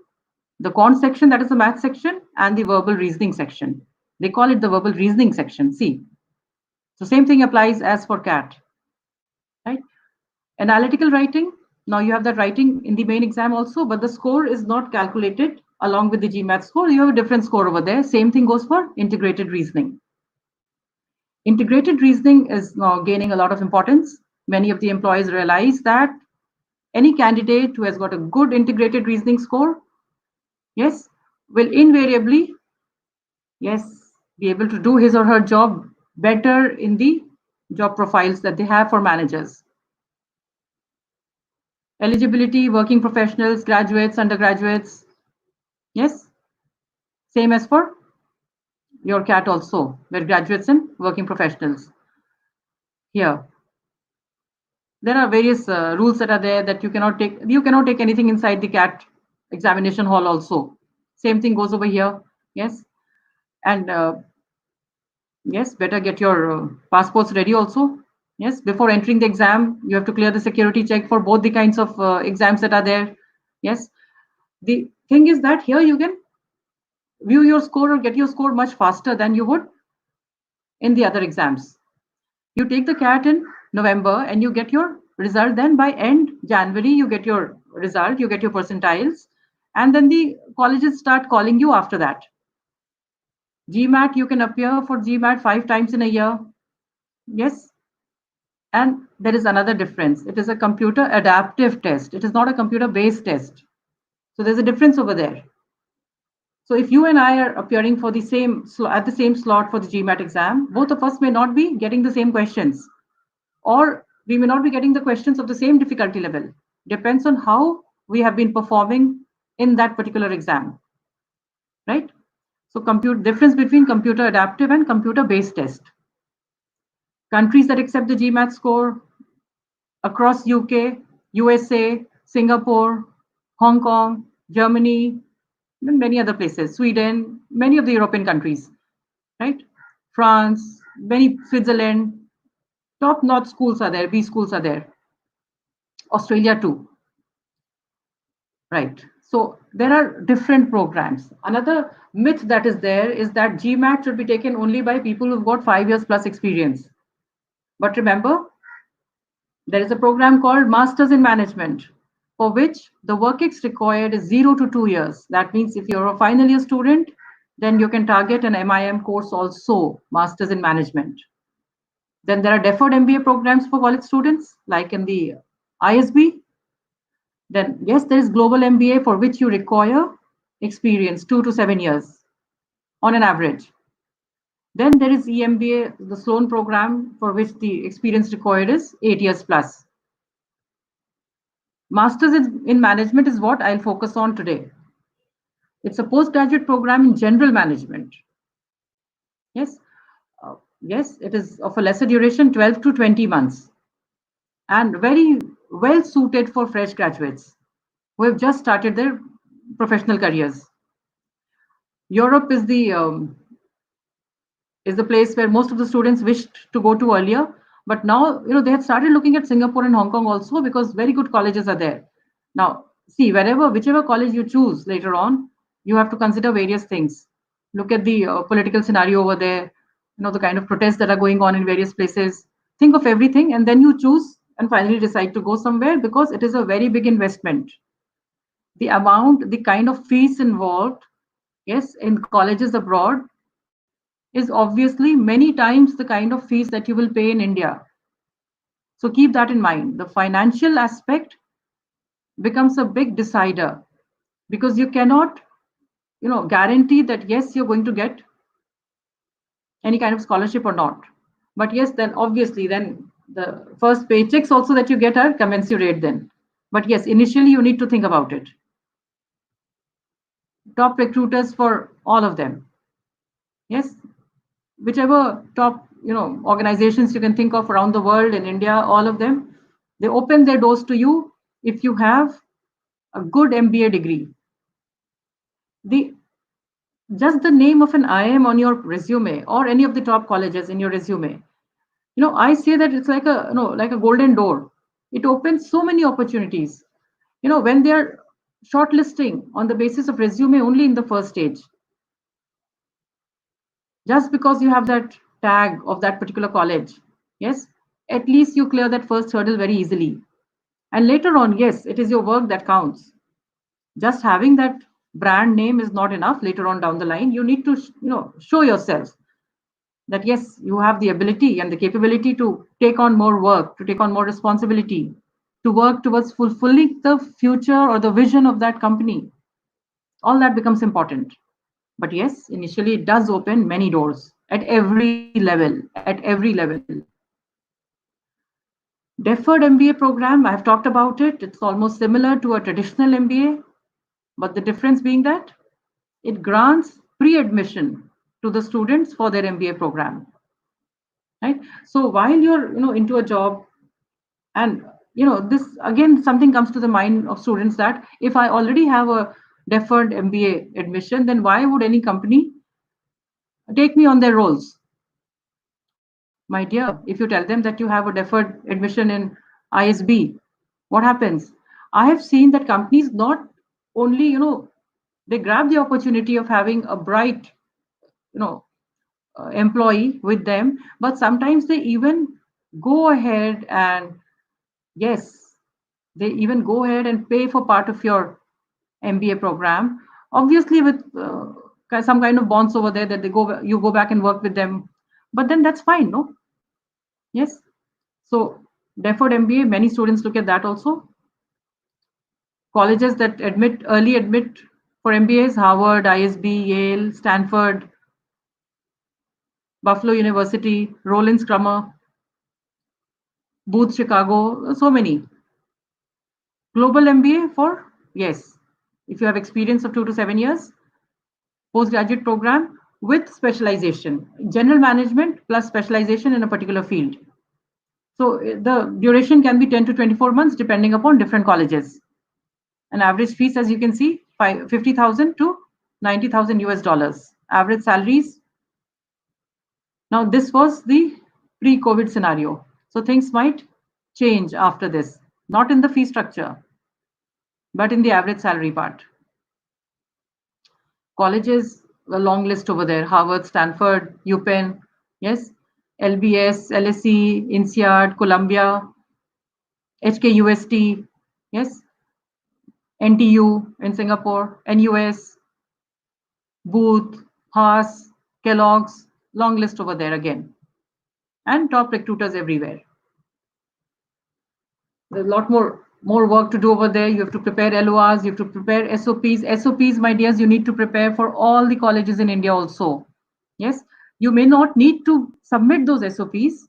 the quant section, that is the math section, and the verbal reasoning section. They call it the verbal reasoning section, C. So same thing applies as for CAT, right? Analytical writing, now you have that writing in the main exam also, but the score is not calculated along with the GMAT score. You have a different score over there. Same thing goes for integrated reasoning. Integrated reasoning is now gaining a lot of importance. Many of the employees realize that any candidate who has got a good integrated reasoning score, yes, will invariably, yes, be able to do his or her job better in the job profiles that they have for managers. Eligibility, working professionals, graduates, undergraduates, yes, same as for your CAT also, where graduates and working professionals. Here, there are various rules that are there that you cannot take anything inside the CAT examination hall also. Same thing goes over here, yes. And yes, better get your passports ready also. Yes, before entering the exam, you have to clear the security check for both the kinds of exams that are there. Yes, the thing is that here you can view your score or get your score much faster than you would in the other exams. You take the CAT in November and you get your result, then by end January you get your result, you get your percentiles, and then the colleges start calling you after that. GMAT, you can appear for GMAT 5 times in a year. Yes. And there is another difference. It is a computer adaptive test. It is not a computer based test. So there's a difference over there. So if you and I are appearing for the same at the same slot for the GMAT exam, both of us may not be getting the same questions, or we may not be getting the questions of the same difficulty level. Depends on how we have been performing in that particular exam, right? So difference between computer adaptive and computer-based test. Countries that accept the GMAT score across UK, USA, Singapore, Hong Kong, Germany, and many other places, Sweden, many of the European countries, right? France, many Switzerland, top-notch schools are there, B schools are there. Australia too, right? So there are different programs. Another myth that is there is that GMAT should be taken only by people who've got 5 years plus experience. But remember, there is a program called Masters in Management, for which the work ex required is 0 to 2 years. That means if you're a final year student, then you can target an MIM course also, Masters in Management. Then there are deferred MBA programs for college students, like in the ISB. Then, yes, there is Global MBA for which you require experience 2 to 7 years on an average. Then there is EMBA, the Sloan program, for which the experience required is 8 years plus. Masters in Management is what I'll focus on today. It's a postgraduate program in general management. Yes, yes, it is of a lesser duration, 12 to 20 months, and very well suited for fresh graduates who have just started their professional careers. Europe is the place where most of the students wished to go to earlier, but now they have started looking at Singapore and Hong Kong also, because very good colleges are there. Now see, whichever college you choose later on, you have to consider various things. Look at the political scenario over there, the kind of protests that are going on in various places. Think of everything, and then you choose and finally decide to go somewhere, because it is a very big investment. The amount, the kind of fees involved, yes, in colleges abroad, is obviously many times the kind of fees that you will pay in India. So keep that in mind. The financial aspect becomes a big decider, because you cannot, guarantee that yes, you're going to get any kind of scholarship or not. But yes, then obviously, then the first paychecks also that you get are commensurate then. But yes, initially you need to think about it. Top recruiters for all of them. Yes, whichever top organizations you can think of around the world, in India, all of them, they open their doors to you if you have a good MBA degree. Just the name of an IIM on your resume, or any of the top colleges in your resume, I say that it's like a golden door. It opens so many opportunities, when they are shortlisting on the basis of resume only in the first stage. Just because you have that tag of that particular college, yes, at least you clear that first hurdle very easily. And later on, yes, it is your work that counts. Just having that brand name is not enough. Later on down the line, you need to show yourself that yes, you have the ability and the capability to take on more work, to take on more responsibility, to work towards fulfilling the future or the vision of that company. All that becomes important. But yes, initially it does open many doors at every level, Deferred MBA program, I've talked about it. It's almost similar to a traditional MBA, but the difference being that it grants pre-admission to the students for their MBA program. Right? So while you're into a job, and this again, something comes to the mind of students, that if I already have a deferred MBA admission, then why would any company take me on their rolls? My dear, if you tell them that you have a deferred admission in ISB, what happens? I have seen that companies not only, they grab the opportunity of having a bright, employee with them, but sometimes they even go ahead and, yes, they even go ahead and pay for part of your MBA program, obviously with some kind of bonds over there, that you go back and work with them. But then that's fine, no? Yes. So deferred MBA, many students look at that also. Colleges that early admit for MBAs: Harvard, ISB, Yale, Stanford, Buffalo University, Rollins Crummer, Booth Chicago, so many. Global MBA for, yes, if you have experience of 2 to 7 years. postgraduate program with specialization, general management plus specialization in a particular field. So the duration can be 10 to 24 months depending upon different colleges. An average fees, as you can see, 50,000 to 90,000 US dollars. Average salaries. Now, this was the pre-COVID scenario. So things might change after this, not in the fee structure, but in the average salary part. Colleges, a long list over there: Harvard, Stanford, UPenn, yes, LBS, LSE, INSEAD, Columbia, HKUST, yes, NTU in Singapore, NUS, Booth, Haas, Kellogg's, long list over there again, and top recruiters everywhere. There's a lot more work to do over there. You have to prepare LORs, you have to prepare SOPs. SOPs, my dears, you need to prepare for all the colleges in India also. Yes, you may not need to submit those SOPs,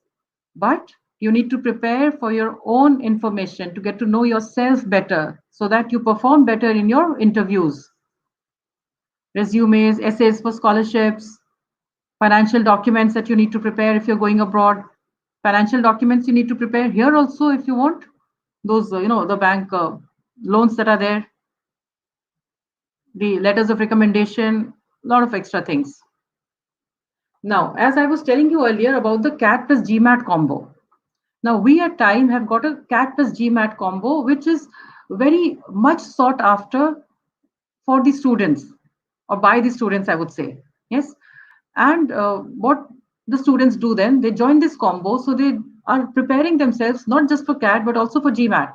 but you need to prepare for your own information to get to know yourself better so that you perform better in your interviews. Resumes, essays for scholarships, financial documents that you need to prepare if you're going abroad. Financial documents you need to prepare here also if you want. Those, the bank loans that are there, the letters of recommendation, a lot of extra things. Now, as I was telling you earlier about the CAT plus GMAT combo. Now, we at Time have got a CAT plus GMAT combo, which is very much sought after for the students, or by the students, I would say. Yes. And what the students do then, they join this combo, so they are preparing themselves not just for CAT, but also for GMAT.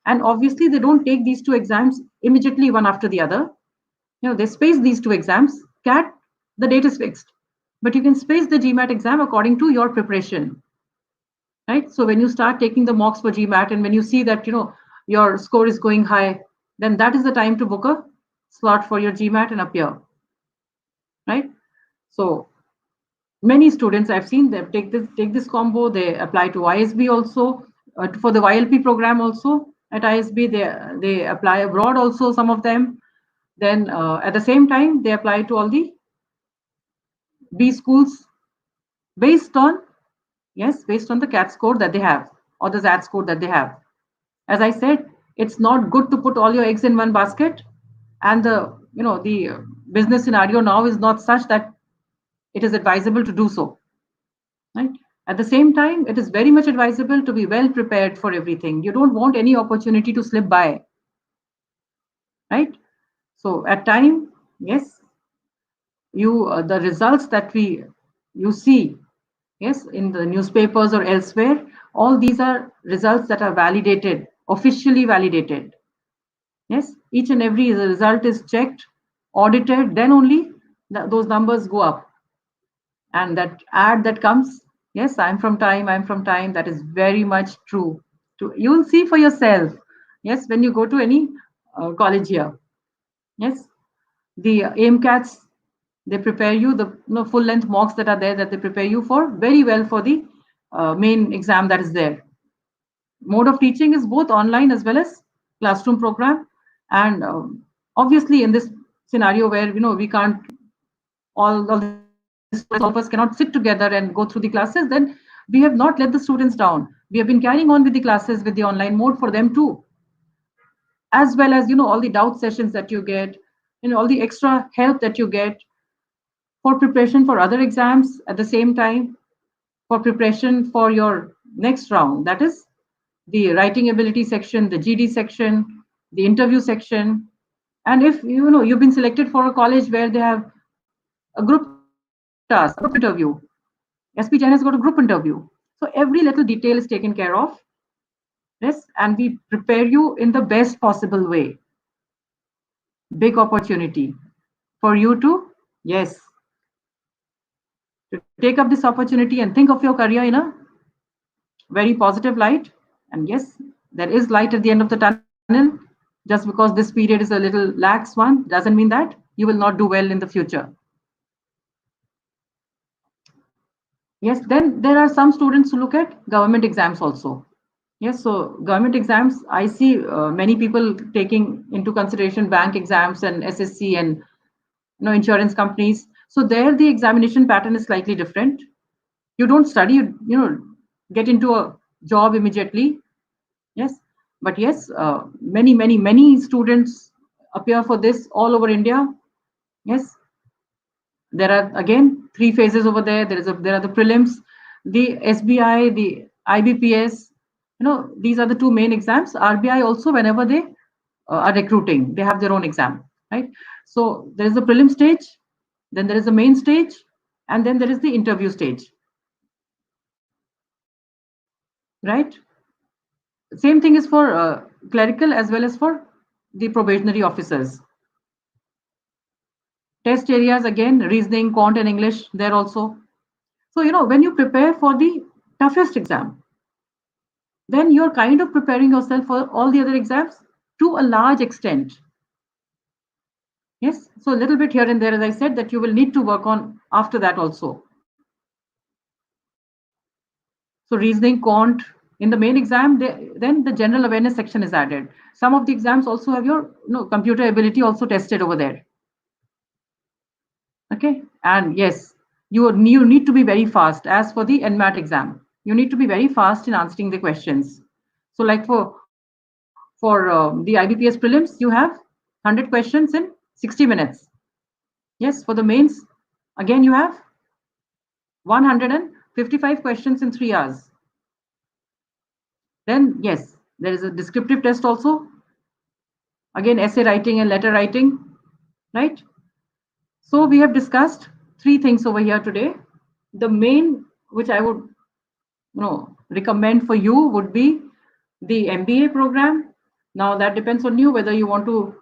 And obviously, they don't take these two exams immediately one after the other. They space these two exams. CAT, the date is fixed, but you can space the GMAT exam according to your preparation. Right? So when you start taking the mocks for GMAT, and when you see that your score is going high, then that is the time to book a slot for your GMAT and appear. Right? So many students I've seen them take this combo. They apply to ISB also, for the YLP program also at ISB. They apply abroad also, some of them. Then at the same time, they apply to all the B schools based on the CAT score that they have, or the ZAT score that they have. As I said, it's not good to put all your eggs in one basket, and the business scenario now is not such that it is advisable to do so. Right? At the same time, it is very much advisable to be well prepared for everything. You don't want any opportunity to slip by. Right? So at Time, yes, the results that you see, yes, in the newspapers or elsewhere, all these are results that are validated, officially validated. Yes, each and every result is checked, audited, then only those numbers go up. And that ad that comes, yes, I'm from Time, that is very much true. You will see for yourself, yes, when you go to any college here. Yes, the AIMCATs, they prepare you, the full length mocks that are there, that they prepare you for very well for the main exam that is there. Mode of teaching is both online as well as classroom program. And obviously in this scenario where we can't, all of us cannot sit together and go through the classes, then we have not let the students down. We have been carrying on with the classes with the online mode for them too, as well as all the doubt sessions that you get, all the extra help that you get for preparation for other exams, at the same time for preparation for your next round, that is the writing ability section, the GD section, the interview section. And if you've been selected for a college where they have a group task, a group interview, SP Jain has got a group interview. So every little detail is taken care of. Yes, and we prepare you in the best possible way. Big opportunity for you to, yes, to take up this opportunity and think of your career in a very positive light. And yes, there is light at the end of the tunnel. Just because this period is a little lax one doesn't mean that you will not do well in the future. Yes, then there are some students who look at government exams also. Yes, so government exams, I see many people taking into consideration bank exams and SSC and insurance companies. So there the examination pattern is slightly different. You don't study, get into a job immediately. Yes, but yes, many students appear for this all over India. Yes, there are again three phases over there. There are the prelims, the SBI, the IBPS. These are the two main exams. RBI also, whenever they are recruiting, they have their own exam, right? So there is the prelim stage, then there is the main stage, and then there is the interview stage, right? Same thing is for clerical as well as for the probationary officers. Test areas again, reasoning, quant, and English there also. So when you prepare for the toughest exam, then you're kind of preparing yourself for all the other exams to a large extent. Yes, so a little bit here and there, as I said, that you will need to work on after that also. So reasoning, quant, in the main exam, then the general awareness section is added. Some of the exams also have your computer ability also tested over there. Okay, and yes, you need to be very fast. As for the NMAT exam, you need to be very fast in answering the questions. So like for the IBPS prelims, you have 100 questions in 60 minutes. Yes, for the mains, again you have 155 questions in 3 hours. Then yes, there is a descriptive test also. Again, essay writing and letter writing, right? So we have discussed three things over here today. The main which I would recommend for you would be the MBA program. Now that depends on you whether you want to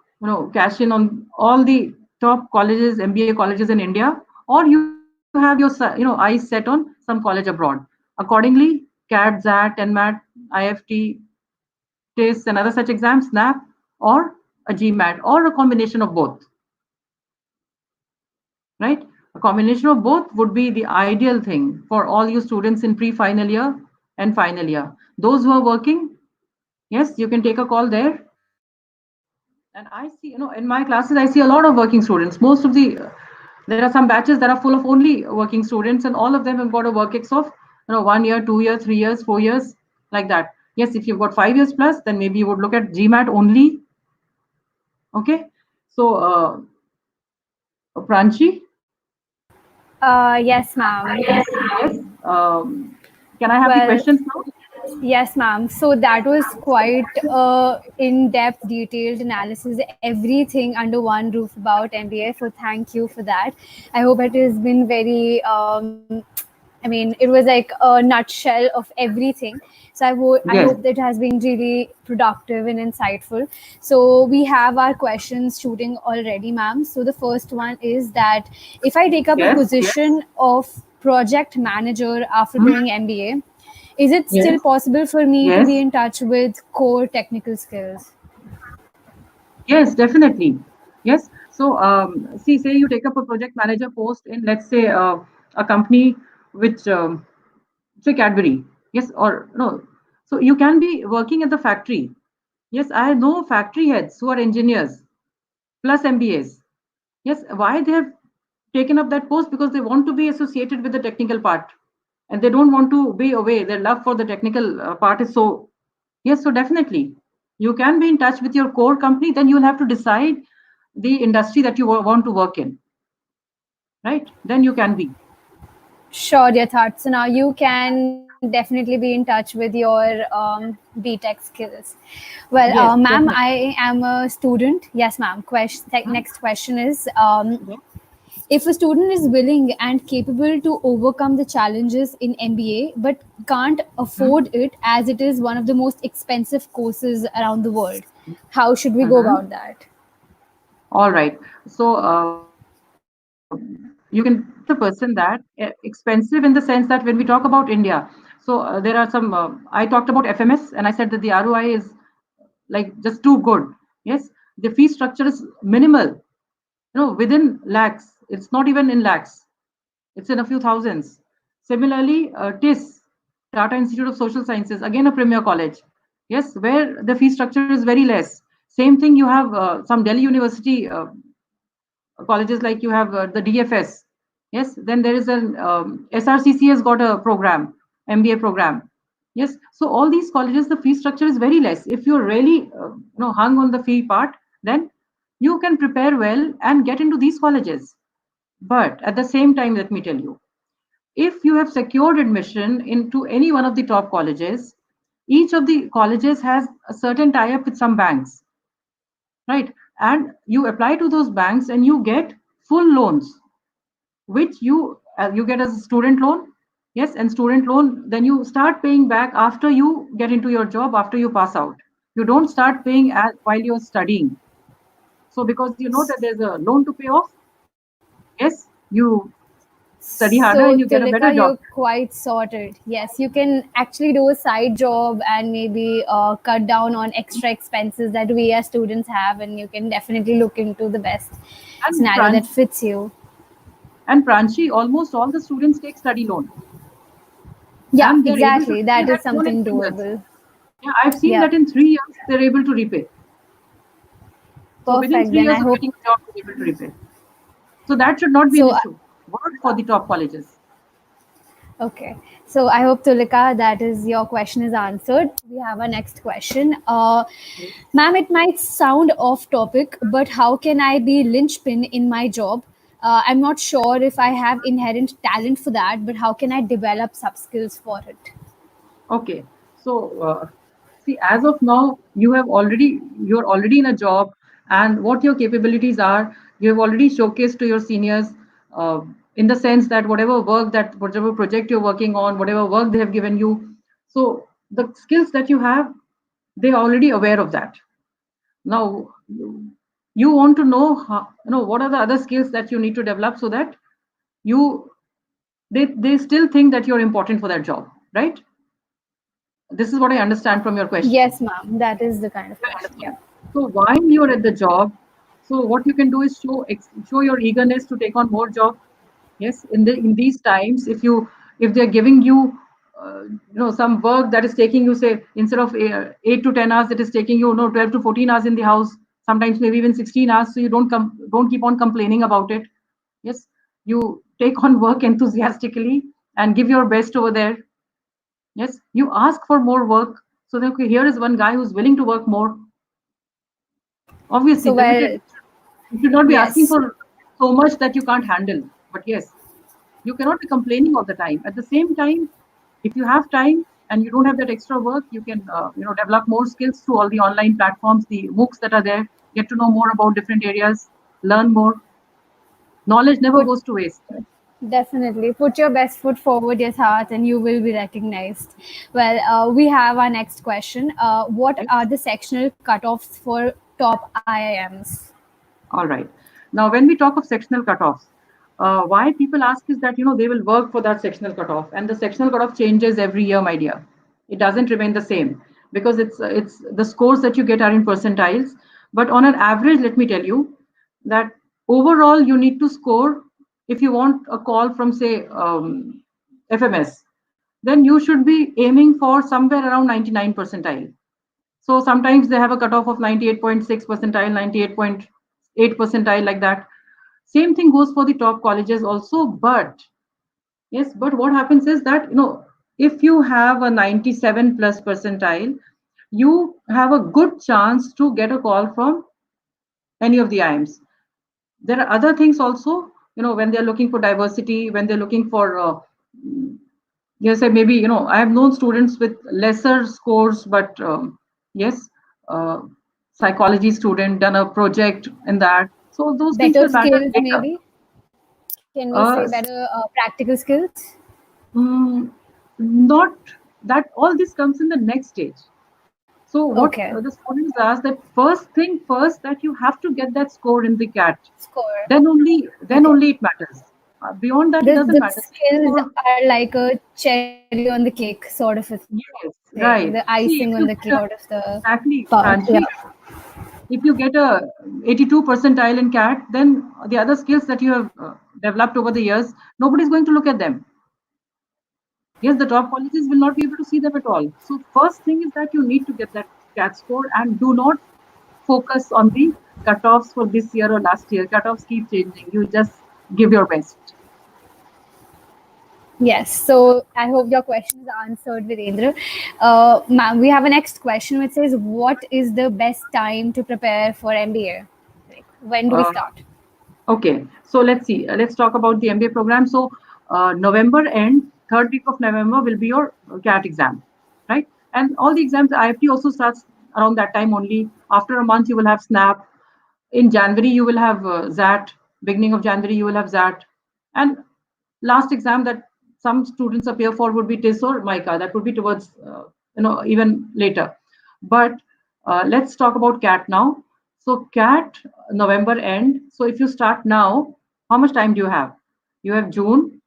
cash in on all the top colleges, MBA colleges in India, or you have your eyes set on some college abroad. Accordingly, CAT, ZAT, NMAT, IFT, TIS, and other such exams, SNAP, or a GMAT, or a combination of both. Right? A combination of both would be the ideal thing for all you students in pre-final year and final year. Those who are working, yes, you can take a call there. And I see, in my classes, I see a lot of working students. Most of there are some batches that are full of only working students, and all of them have got a work ex of 1 year, 2 years, 3 years, 4 years, like that. Yes, if you've got 5 years plus, then maybe you would look at GMAT only. Okay, so Pranchi. Yes, ma'am. Yes. Can I have the Well, questions now? yes, ma'am. So that was quite in-depth, detailed analysis, everything under one roof about MBA. So thank you for that. I hope it has been very. I mean, it was like a nutshell of everything. So I Yes. hope that has been really productive and insightful. So we have our questions shooting already, ma'am. So the first one is that if I take up a Yes. position of project manager after Hmm? doing MBA, is it Yes. still possible for me to Yes. be in touch with core technical skills? Yes, definitely. Yes. So, see, say you take up a project manager post in, let's say, a company which, say, Cadbury. Yes, or no. So you can be working at the factory. Yes, I know factory heads who are engineers plus MBAs. Yes, why they have taken up that post? Because they want to be associated with the technical part, and they don't want to be away. Their love for the technical part is so. Yes, so definitely you can be in touch with your core company. Then you will have to decide the industry that you want to work in, right? Then you can be. Sure, dear thoughts. So now you can definitely be in touch with your BTech skills. Well, Yes, ma'am, definitely. I am a student. Yes, ma'am. Hmm? Next question is Okay. if a student is willing and capable to overcome the challenges in MBA but can't Hmm? afford it as it is one of the most expensive courses around the world, how should we go Hmm. about that? All right. So you can the person that expensive in the sense that when we talk about India, so there are some. I talked about FMS and I said that the ROI is like just too good. Yes, the fee structure is minimal. Within lakhs. It's not even in lakhs. It's in a few thousands. Similarly, TIS, Tata Institute of Social Sciences, again a premier college. Yes, where the fee structure is very less. Same thing, you have some Delhi University colleges like you have the DFS. Yes, then there is an SRCC has got a program, MBA program. Yes, so all these colleges, the fee structure is very less. If you're really hung on the fee part, then you can prepare well and get into these colleges. But at the same time, let me tell you, if you have secured admission into any one of the top colleges, each of the colleges has a certain tie-up with some banks, right? And you apply to those banks and you get full loans, which you get as a student loan. Yes, and student loan, then you start paying back after you get into your job, after you pass out. You don't start paying while you're studying. So because you know that there's a loan to pay off, yes, you study harder So, and you get a better Tulika, job. you're quite sorted. Yes, you can actually do a side job and maybe cut down on extra expenses that we as students have, and you can definitely look into the best And scenario that Pran- fits you. and Pranchi, almost all the students take study loan Yeah, and they're able to exactly. repay That is that loan in something 3 years. doable. Yeah, I've seen Yeah, that in 3 years they're able to repay. So within perfect. three Then I years of hope getting a job, they're able to repay. So that should not be an so. issue. Work for the top colleges. Okay. So I hope, Tulika, that is your question is answered. We have our next question. Ma'am, it might sound off topic, but how can I be linchpin in my job? I'm not sure if I have inherent talent for that, but how can I develop sub skills for it? Okay. So see, as of now, you're already in a job, and what your capabilities are, you have already showcased to your seniors, uh, in the sense that whatever project you're working on, whatever work they have given you, so the skills that you have, they're already aware of that. Now, you want to know what are the other skills that you need to develop so that you they still think that you're important for that job, right? This is what I understand from your question. Yes, ma'am. That is the kind of I question. Yeah. understand. So while you're at the job, so what you can do is show your eagerness to take on more job. Yes, in these times, if they're giving you some work that is taking you, say, instead of 8 to 10 hours, it is taking you 12 to 14 hours in the house, sometimes maybe even 16 hours. So you don't keep on complaining about it. Yes, you take on work enthusiastically and give your best over there. Yes, you ask for more work. So then, okay, here is one guy who's willing to work more. Obviously So, well, limited. You should not be asking yes. for so much that you can't handle. But yes, you cannot be complaining all the time. At the same time, if you have time and you don't have that extra work, you can develop more skills through all the online platforms, the MOOCs that are there. Get to know more about different areas, learn more. Knowledge never Put goes to waste. Definitely. Put your best foot forward, yes, heart, and you will be recognized. Well, we have our next question. What Yes. are the sectional cutoffs for top IIMs? All right. Now, when we talk of sectional cutoffs, why people ask is that they will work for that sectional cutoff, and the sectional cutoff changes every year, my dear. It doesn't remain the same because it's the scores that you get are in percentiles. But on an average, let me tell you that overall you need to score if you want a call from, say, FMS, then you should be aiming for somewhere around 99 percentile. So sometimes they have a cutoff of 98.6 percentile, 98.8 percentile, like that. Same thing goes for the top colleges also. But yes, but what happens is that, if you have a 97 plus percentile, you have a good chance to get a call from any of the IIMs. There are other things also, when they're looking for diversity, when they're looking for, yes, maybe, I have known students with lesser scores, but yes, uh, psychology student done a project in that. So those things Better will matter skills, later. maybe? Can we say Uh, better practical skills? mm, Not that all this comes in the next stage. So what Okay. the students ask, that first thing first, that you have to get that score in the CAT. Score. Then Okay. only it matters. Beyond that, it The, doesn't the matter. See, skills for are like a cherry on the cake, sort of a yes, thing. The right. icing on See, the if cake you sort of get a, the exactly, part. Yeah. Pranchi, if you get a 82 percentile in CAT, then the other skills that you have developed over the years, nobody's going to look at them. Yes, the top colleges will not be able to see them at all. So first thing is that you need to get that CAT score, and do not focus on the cutoffs for this year or last year. Cutoffs keep changing. You just give your best. Yes, so I hope your question is answered, Virendra. Ma'am, we have a next question which says, what is the best time to prepare for MBA? Like, when do we Uh, start? Okay, so let's see. Let's talk about the MBA program. So November end, third week of November will be your CAT exam, right? And all the exams, IFT also starts around that time only. After a month, you will have SNAP. In January, you will have ZAT. Beginning of January, you will have ZAT. And last exam that some students appear for would be TIS or MICA. That would be towards, even later. But let's talk about CAT now. So CAT November end. So if you start now, how much time do you have? You have June,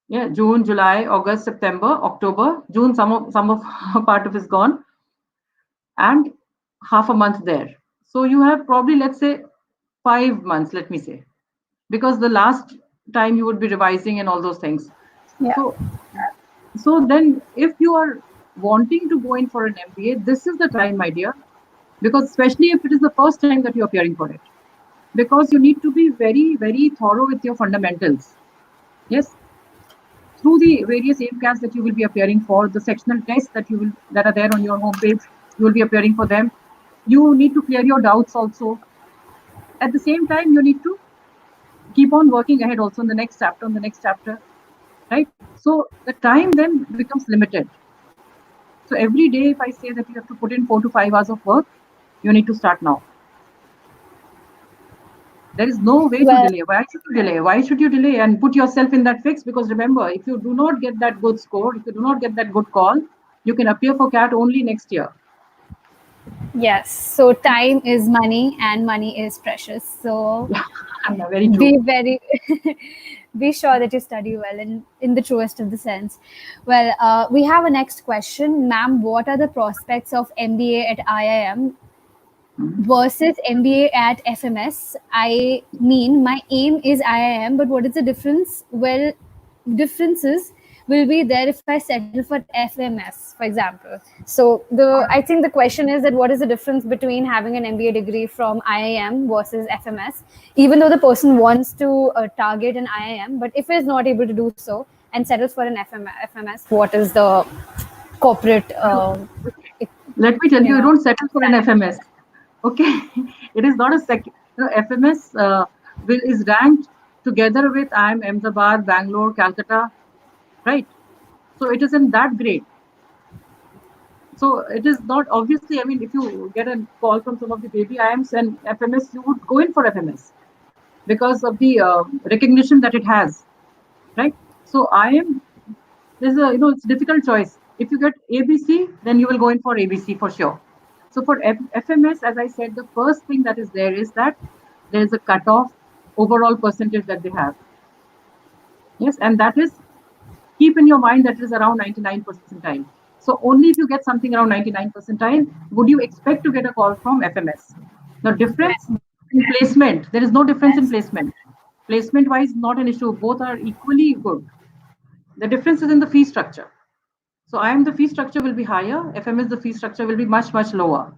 yeah, June, July, August, September, October. June, some of part of is gone, and half a month there. So you have probably, let's say, 5 months. Let me say, because the last time you would be revising and all those things. Yeah. So so then, if you are wanting to go in for an MBA, this is the time, my dear, because especially if it is the first time that you're appearing for it, because you need to be very, very thorough with your fundamentals. Yes, through the various AMCAS that you will be appearing for, the sectional tests that are there on your homepage, you will be appearing for them. You need to clear your doubts also. At the same time, you need to keep on working ahead also in the next chapter, right? So the time then becomes limited. So every day, if I say that you have to put in 4 to 5 hours of work, you need to start now. There is no way to Well, delay. Why should you delay? Why should you delay and put yourself in that fix? Because remember, if you do not get that good score, if you do not get that good call, you can appear for CAT only next year. yes, so time is money and money is precious. So Yeah, very true. be very be sure that you study well in the truest of the sense. Well, we have a next question. Ma'am, what are the prospects of MBA at IIM versus MBA at FMS? I mean, my aim is IIM, but what is the difference? Well, differences will be there if I settle for FMS, for example. So I think the question is that what is the difference between having an MBA degree from IIM versus FMS, even though the person wants to target an IIM, but if is not able to do so and settles for an FMS, what is the corporate? Let me tell you, you know, don't settle for an FMS. Okay, it is not a FMS is ranked together with IIM Ahmedabad, Bangalore, Calcutta, right? So it is in that grade. So it is not, obviously, I mean, if you get a call from some of the baby IIMs and FMS, you would go in for FMS because of the recognition that it has, right? So IIM, there's a, it's a difficult choice. If you get ABC, then you will go in for ABC for sure. So for FMS, as I said, the first thing that is there is that there is a cutoff overall percentage that they have. Yes, and that is, keep in your mind that it is around 99 percentile. So only if you get something around 99 percentile, would you expect to get a call from FMS. The difference in placement, there is no difference in placement. Placement wise, not an issue. Both are equally good. The difference is in the fee structure. So IIM, the fee structure will be higher. FMS, the fee structure will be much, much lower.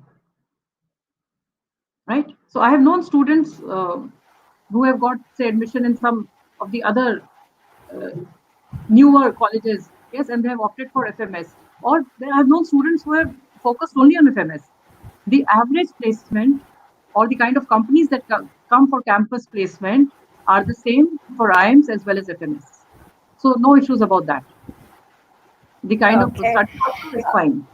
Right? So I have known students who have got, say, admission in some of the other newer colleges, yes, and they have opted for FMS. Or I have known students who have focused only on FMS. The average placement or the kind of companies that come for campus placement are the same for IIMs as well as FMS. So no issues about that. The kind of okay. study also is fine.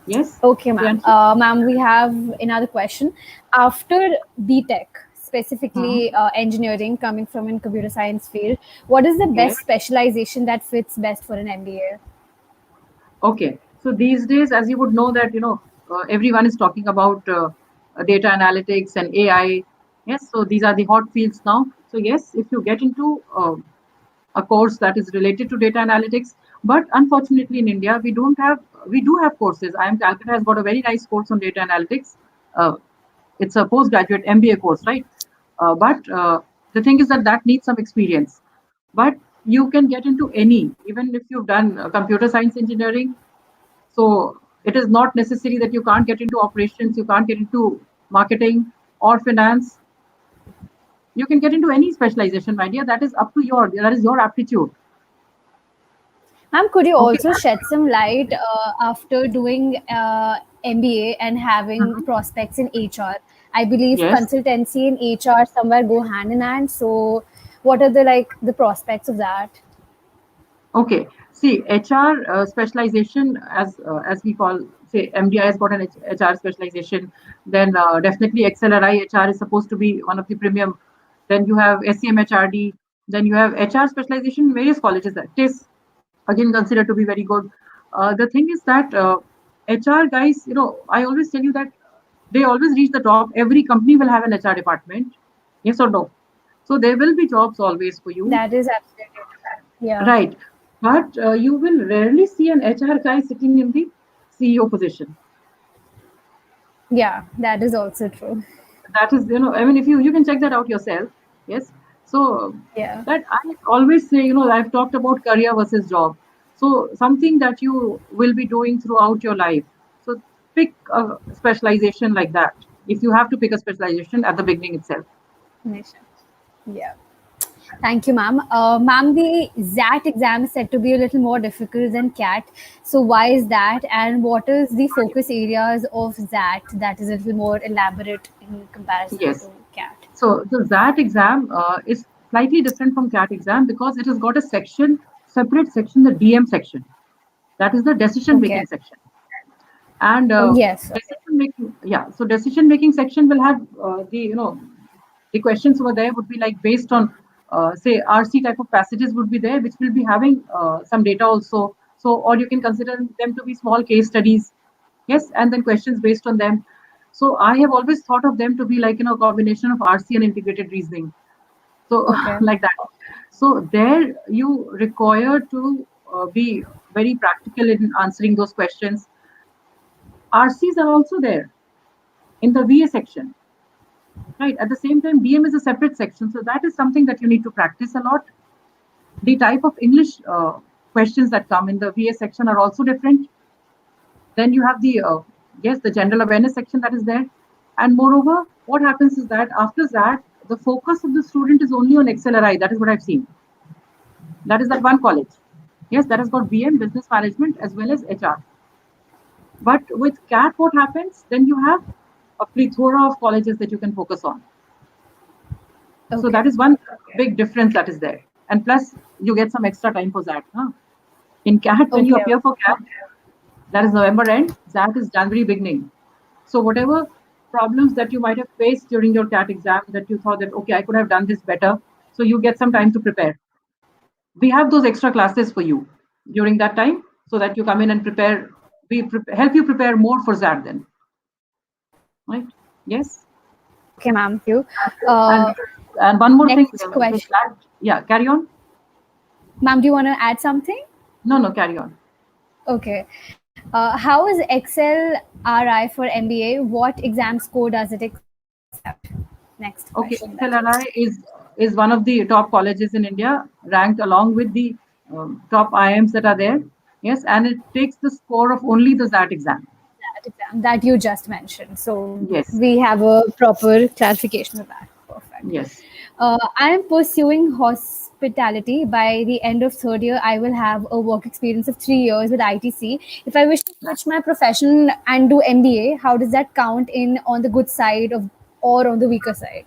Yes? Okay, ma'am. Priyanshi? Ma'am, we have another question. After BTech, specifically engineering, coming from in computer science field, what is the Yes. best specialization that fits best for an MBA? Okay. So these days, as you would know that, everyone is talking about data analytics and AI. Yes. So these are the hot fields now. So yes, if you get into a course that is related to data analytics, but unfortunately in India, we do have courses. IIM Calcutta has got a very nice course on data analytics. It's a postgraduate MBA course, right? But the thing is that needs some experience. But you can get into any, even if you've done computer science engineering. So It is not necessary that you can't get into operations, you can't get into marketing or finance. You can get into any specialization, my dear. That is up to that is your aptitude. Ma'am, could you Okay. also shed some light after doing MBA and having Mhm. prospects in HR? I believe Yes. consultancy and HR somewhere go hand in hand. So, what are the prospects of that? Okay. See, HR specialization, as we call, say, MDI has got an HR specialization. Then definitely XLRI HR is supposed to be one of the premium. Then you have SCMHRD. Then you have HR specialization in various colleges. That is again considered to be very good. The thing is that HR guys, I always tell you that they always reach the top. Every company will have an HR department. Yes or no? So there will be jobs always for you. That is absolutely true. Yeah. Right. But you will rarely see an HR guy sitting in the CEO position. Yeah, that is also true. That is, I mean, if you can check that out yourself. Yes. So Yeah. that I always say, I've talked about career versus job. So something that you will be doing throughout your life. So pick a specialization like that. If you have to pick a specialization at the beginning itself. Nation. Yeah. Thank you, ma'am. Ma'am, the ZAT exam is said to be a little more difficult than CAT. So why is that? And what is the focus areas of ZAT that is a little more elaborate in comparison Yes. to CAT? So the ZAT exam is slightly different from CAT exam because it has got a separate section, the DM section. That is the decision Okay. making section. And Yes. Okay. decision making, yeah. So decision making section will have the questions over there would be like based on say RC type of passages would be there, which will be having some data also. So or you can consider them to be small case studies. Yes, and then questions based on them. So I have always thought of them to be like a combination of RC and integrated reasoning. So Okay. like that. So there you require to be very practical in answering those questions. RCs are also there in the VA section, right? At the same time, BM is a separate section, so that is something that you need to practice a lot. The type of English questions that come in the VA section are also different. Then you have the yes, the general awareness section that is there, and moreover, what happens is that after that, the focus of the student is only on XLRI. That is what I've seen. That is that one college. Yes, that has got BM, business management, as well as HR. But with CAT, what happens? Then you have a plethora of colleges that you can focus on. So Okay. that is one big difference that is there. And plus, you get some extra time for that. Huh? In CAT, when you Okay. appear for CAT, that is November end, that is January beginning. So whatever problems that you might have faced during your CAT exam that you thought that, okay, I could have done this better. So you get some time to prepare. We have those extra classes for you during that time so that you come in and prepare. Help you prepare more for that then. Right? Yes. Okay, ma'am. Thank you. And and one more thing, Next question. yeah, carry on. Ma'am, do you want to add something? No, no, carry on. Okay. How is Excel RI for MBA? What exam score does it accept? Next question. Okay, That is. XLRI is one of the top colleges in India, ranked along with the top IIMs that are there. Yes, and it takes the score of only the ZAT exam. That exam that you just mentioned. So Yes, we have a proper clarification of that. Perfect. yes. I am pursuing hospitality. By the end of third year, I will have a work experience of 3 years with ITC. If I wish to switch my profession and do MBA, how does that count in on the good side of or on the weaker side?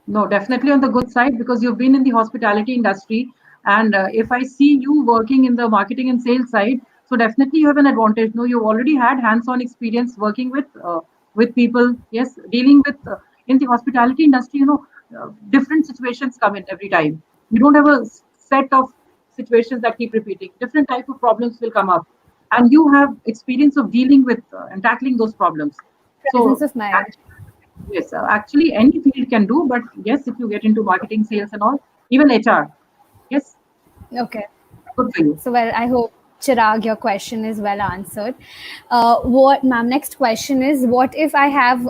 No, definitely on the good side because you've been in the hospitality industry. And if I see you working in the marketing and sales side, so definitely you have an advantage. No, you've already had hands-on experience working with people. Yes, dealing with in the hospitality industry. Different situations come in every time. You don't have a set of situations that keep repeating. Different type of problems will come up, and you have experience of dealing with and tackling those problems. Presence So of mind. yes, actually any field can do, but yes, if you get into marketing, sales, and all, even HR, yes, Okay. good for you. So, well, I hope Chirag, your question is well answered. What, ma'am? Next question is: what if I have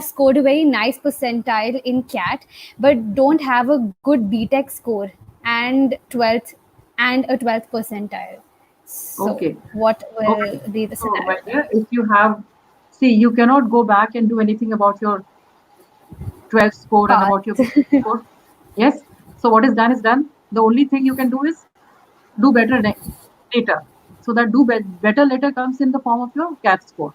scored a very nice percentile in CAT, but don't have a good BTech score and 12th percentile. So, Okay. what will Okay. be the So, my scenario then? dear, if you have, see, you cannot go back and do anything about your 12th score and Path. about your score. Yes. So, what is done is done. The only thing you can do is do better later. So, that better later comes in the form of your CAT score.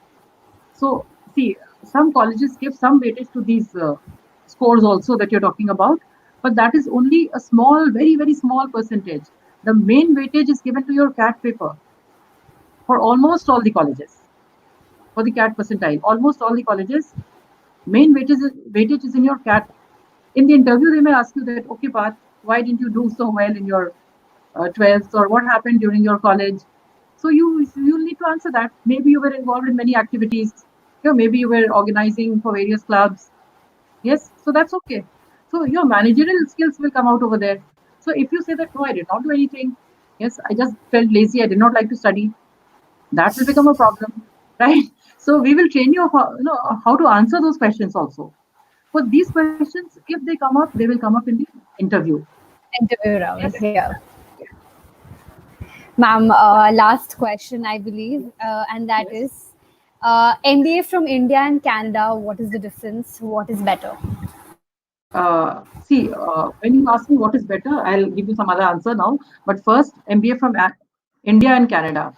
So, see, some colleges give some weightage to these scores also that you're talking about, but that is only a small, very, very small percentage. The main weightage is given to your CAT paper for almost all the colleges, for the CAT percentile. Almost all the colleges, main weightage is in your CAT. In the interview, they may ask you that, okay, Path, why didn't you do so well in your 12th, or what happened during your college? So you'll need to answer that. Maybe you were involved in many activities. Maybe you were organizing for various clubs. Yes, so that's okay. So your managerial skills will come out over there. So if you say that no, I did not do anything. Yes, I just felt lazy. I did not like to study. That will become a problem, right? So we will train you how to answer those questions also. But these questions, if they come up, they will come up in the interview. Interview Yes. round. Yeah. Ma'am, last question, I believe, and that Yes. is MBA from India and Canada. What is the difference? What is better? See, when you ask me what is better, I'll give you some other answer now. But first, MBA from India and Canada.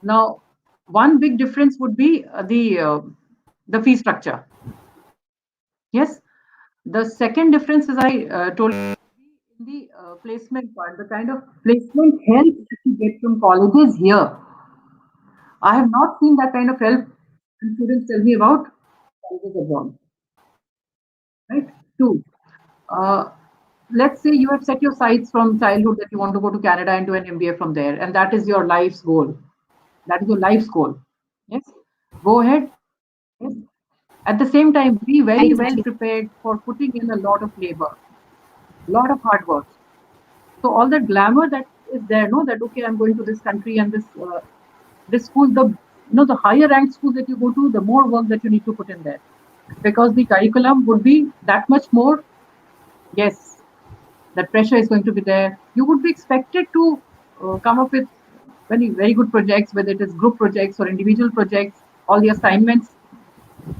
Now, one big difference would be the fee structure. Yes. The second difference, as I told you, in the placement part, the kind of placement help that you get from colleges here. I have not seen that kind of help. And students tell me about colleges abroad. Right? Two. Uh, let's say you have set your sights from childhood that you want to go to Canada and do an MBA from there, and that is your life's goal. That is your life's goal. Yes. Go ahead. Yes. At the same time, be very well Exactly. prepared for putting in a lot of labor, a lot of hard work. So all that glamour that is there, no, that okay, I'm going to this country and this school, the higher ranked schools that you go to, the more work that you need to put in there, because the curriculum would be that much more. Yes, that pressure is going to be there. You would be expected to come up with very very good projects, whether it is group projects or individual projects, all the assignments.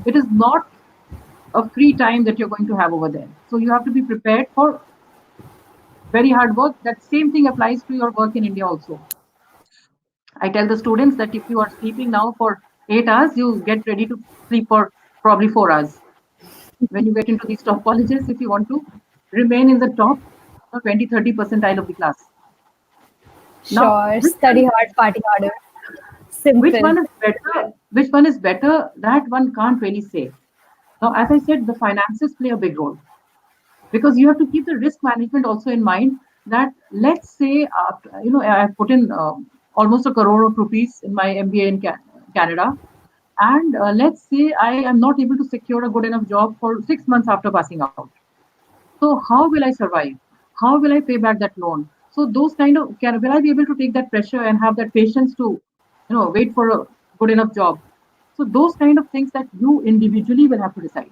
It is not a free time that you're going to have over there. So you have to be prepared for very hard work. That same thing applies to your work in India also. I tell the students that if you are sleeping now for 8 hours, you get ready to sleep for probably 4 hours. When you get into these top colleges, if you want to remain in the top 20, 30 percentile of the class. Now, Sure. Study hard, party harder. which Simple. one is better? Which one is better? That one can't really say. Now, as I said, the finances play a big role, because you have to keep the risk management also in mind. That let's say, I've put in almost a crore of rupees in my MBA in Canada, and let's say I am not able to secure a good enough job for 6 months after passing out. So how will I survive? How will I pay back that loan? So those kind of, will I be able to take that pressure and have that patience to, wait for a good enough job? So those kind of things that you individually will have to decide.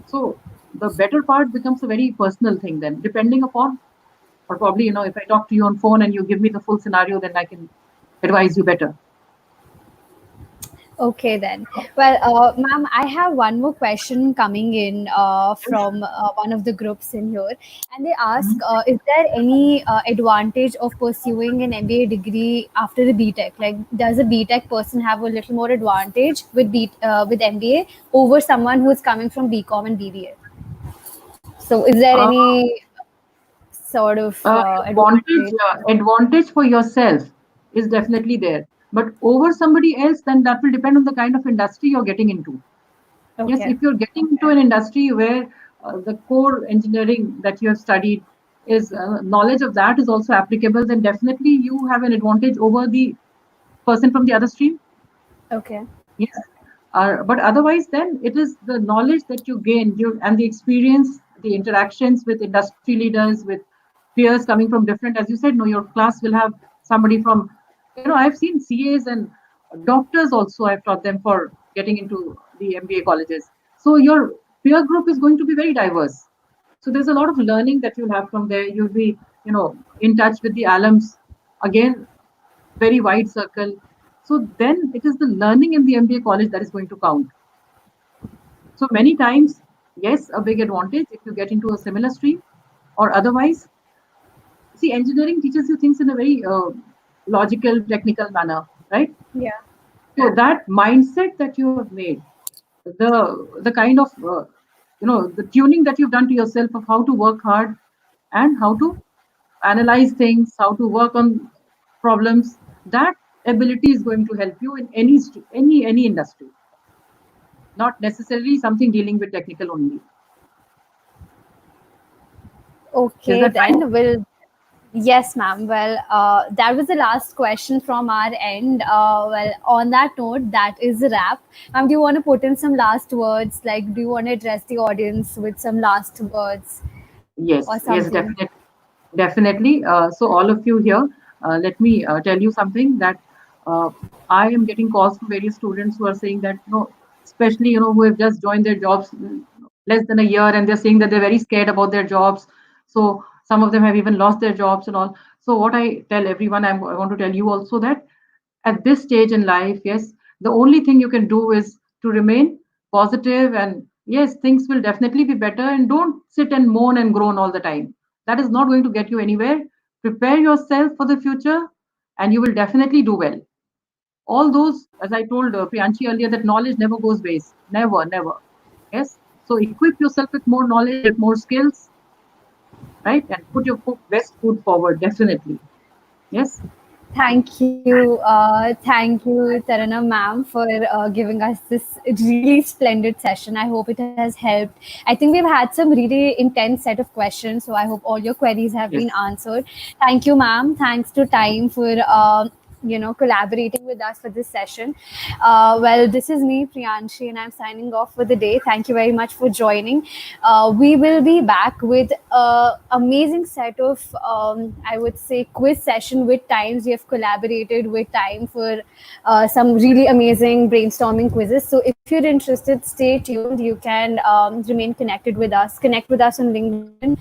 So the better part becomes a very personal thing then, depending upon, or probably, if I talk to you on phone and you give me the full scenario, then I can advise you better. Okay, then. Well, ma'am, I have one more question coming in Yes. from one of the groups in here, and they ask, is there any advantage of pursuing an MBA degree after the BTech? Like, does a BTech person have a little more advantage with with MBA over someone who is coming from BCom and BBA? So, is there Uh, any sort of advantage? advantage for yourself is definitely there, but over somebody else, then that will depend on the kind of industry you're getting into. Yes, Okay. if you're getting into an industry where the core engineering that you have studied is knowledge of that is also applicable, then definitely you have an advantage over the person from the other stream. Okay. Yes. But otherwise, then it is the knowledge that you gain and the experience, the interactions with industry leaders, with peers coming from different, as you said, no, your class will have somebody from, I've seen CAs and doctors also, I've taught them for getting into the MBA colleges. So your peer group is going to be very diverse. So there's a lot of learning that you'll have from there. You'll be, in touch with the alums again. very wide circle. So then it is the learning in the MBA college that is going to count. So many times, yes, a big advantage if you get into a similar stream, or otherwise, see, engineering teaches you things in a very logical, technical manner, right? Yeah. So that mindset that you have made, the kind of the tuning that you've done to yourself of how to work hard and how to analyze things, how to work on problems, that ability is going to help you in any industry, not necessarily something dealing with technical only. Is Okay, that fine? then we'll. Yes, ma'am. Well, that was the last question from our end. Well, on that note, that is a wrap. Do you want to put in some last words? Like, do you want to address the audience with some last words or Yes, something? definitely. Definitely. So, all of you here, let me tell you something that uh, I am getting calls from various students who are saying that, especially, who have just joined their jobs less than a year, and they're saying that they're very scared about their jobs. So, some of them have even lost their jobs and all. So, what I tell everyone, I want to tell you also that at this stage in life, yes, the only thing you can do is to remain positive, and yes, things will definitely be better. And don't sit and moan and groan all the time. That is not going to get you anywhere. Prepare yourself for the future, and you will definitely do well. All those, as I told Priyanshi earlier, that knowledge never goes waste. Never, never. Yes. So equip yourself with more knowledge, with more skills, right? And put your best foot forward, definitely. Yes. Thank you, Tarana ma'am, for giving us this really splendid session. I hope it has helped. I think we've had some really intense set of questions, so I hope all your queries have been Yes. answered. Thank you, ma'am. Thanks to Time for collaborating with us for this session. Well, this is me, Priyanshi, and I'm signing off for the day. Thank you very much for joining. We will be back with an amazing set of, I would say, quiz session with Times. We have collaborated with Time for some really amazing brainstorming quizzes. So if you're interested, stay tuned. You can remain connected with us. Connect with us on LinkedIn.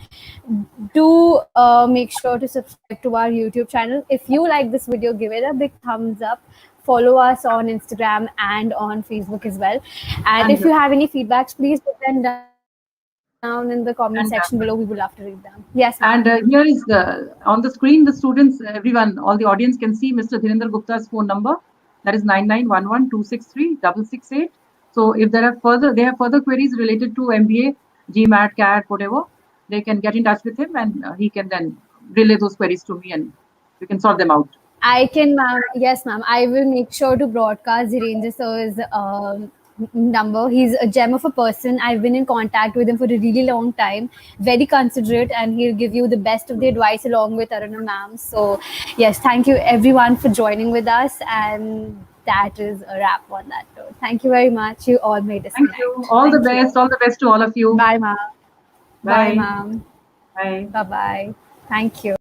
Do make sure to subscribe to our YouTube channel. If you like this video, give it a big thumbs up. Follow us on Instagram and on Facebook as well. And And if you have any feedbacks, please put them down in the comment section below. We would love to read them. Yes, ma'am. And here is the on the screen, the students, everyone, all the audience can see Mr. Dhirendra Gupta's phone number. That is 9911263668. So if they have further queries related to MBA, GMAT, CAT, whatever, they can get in touch with him, and he can then relay those queries to me, and we can sort them out. I can, ma'am. Yes, ma'am. I will make sure to broadcast Dhirendra sir's number. He's a gem of a person. I've been in contact with him for a really long time. Very considerate, and he'll give you the best of the advice along with Aruna ma'am. So, yes, thank you everyone for joining with us, and that is a wrap on that note. Thank you very much. You all may Thank you. disconnect. All the Thank you. best. All the best to all of you. Bye, ma'am. Bye, Bye. ma'am. Bye. Bye, bye. Thank you.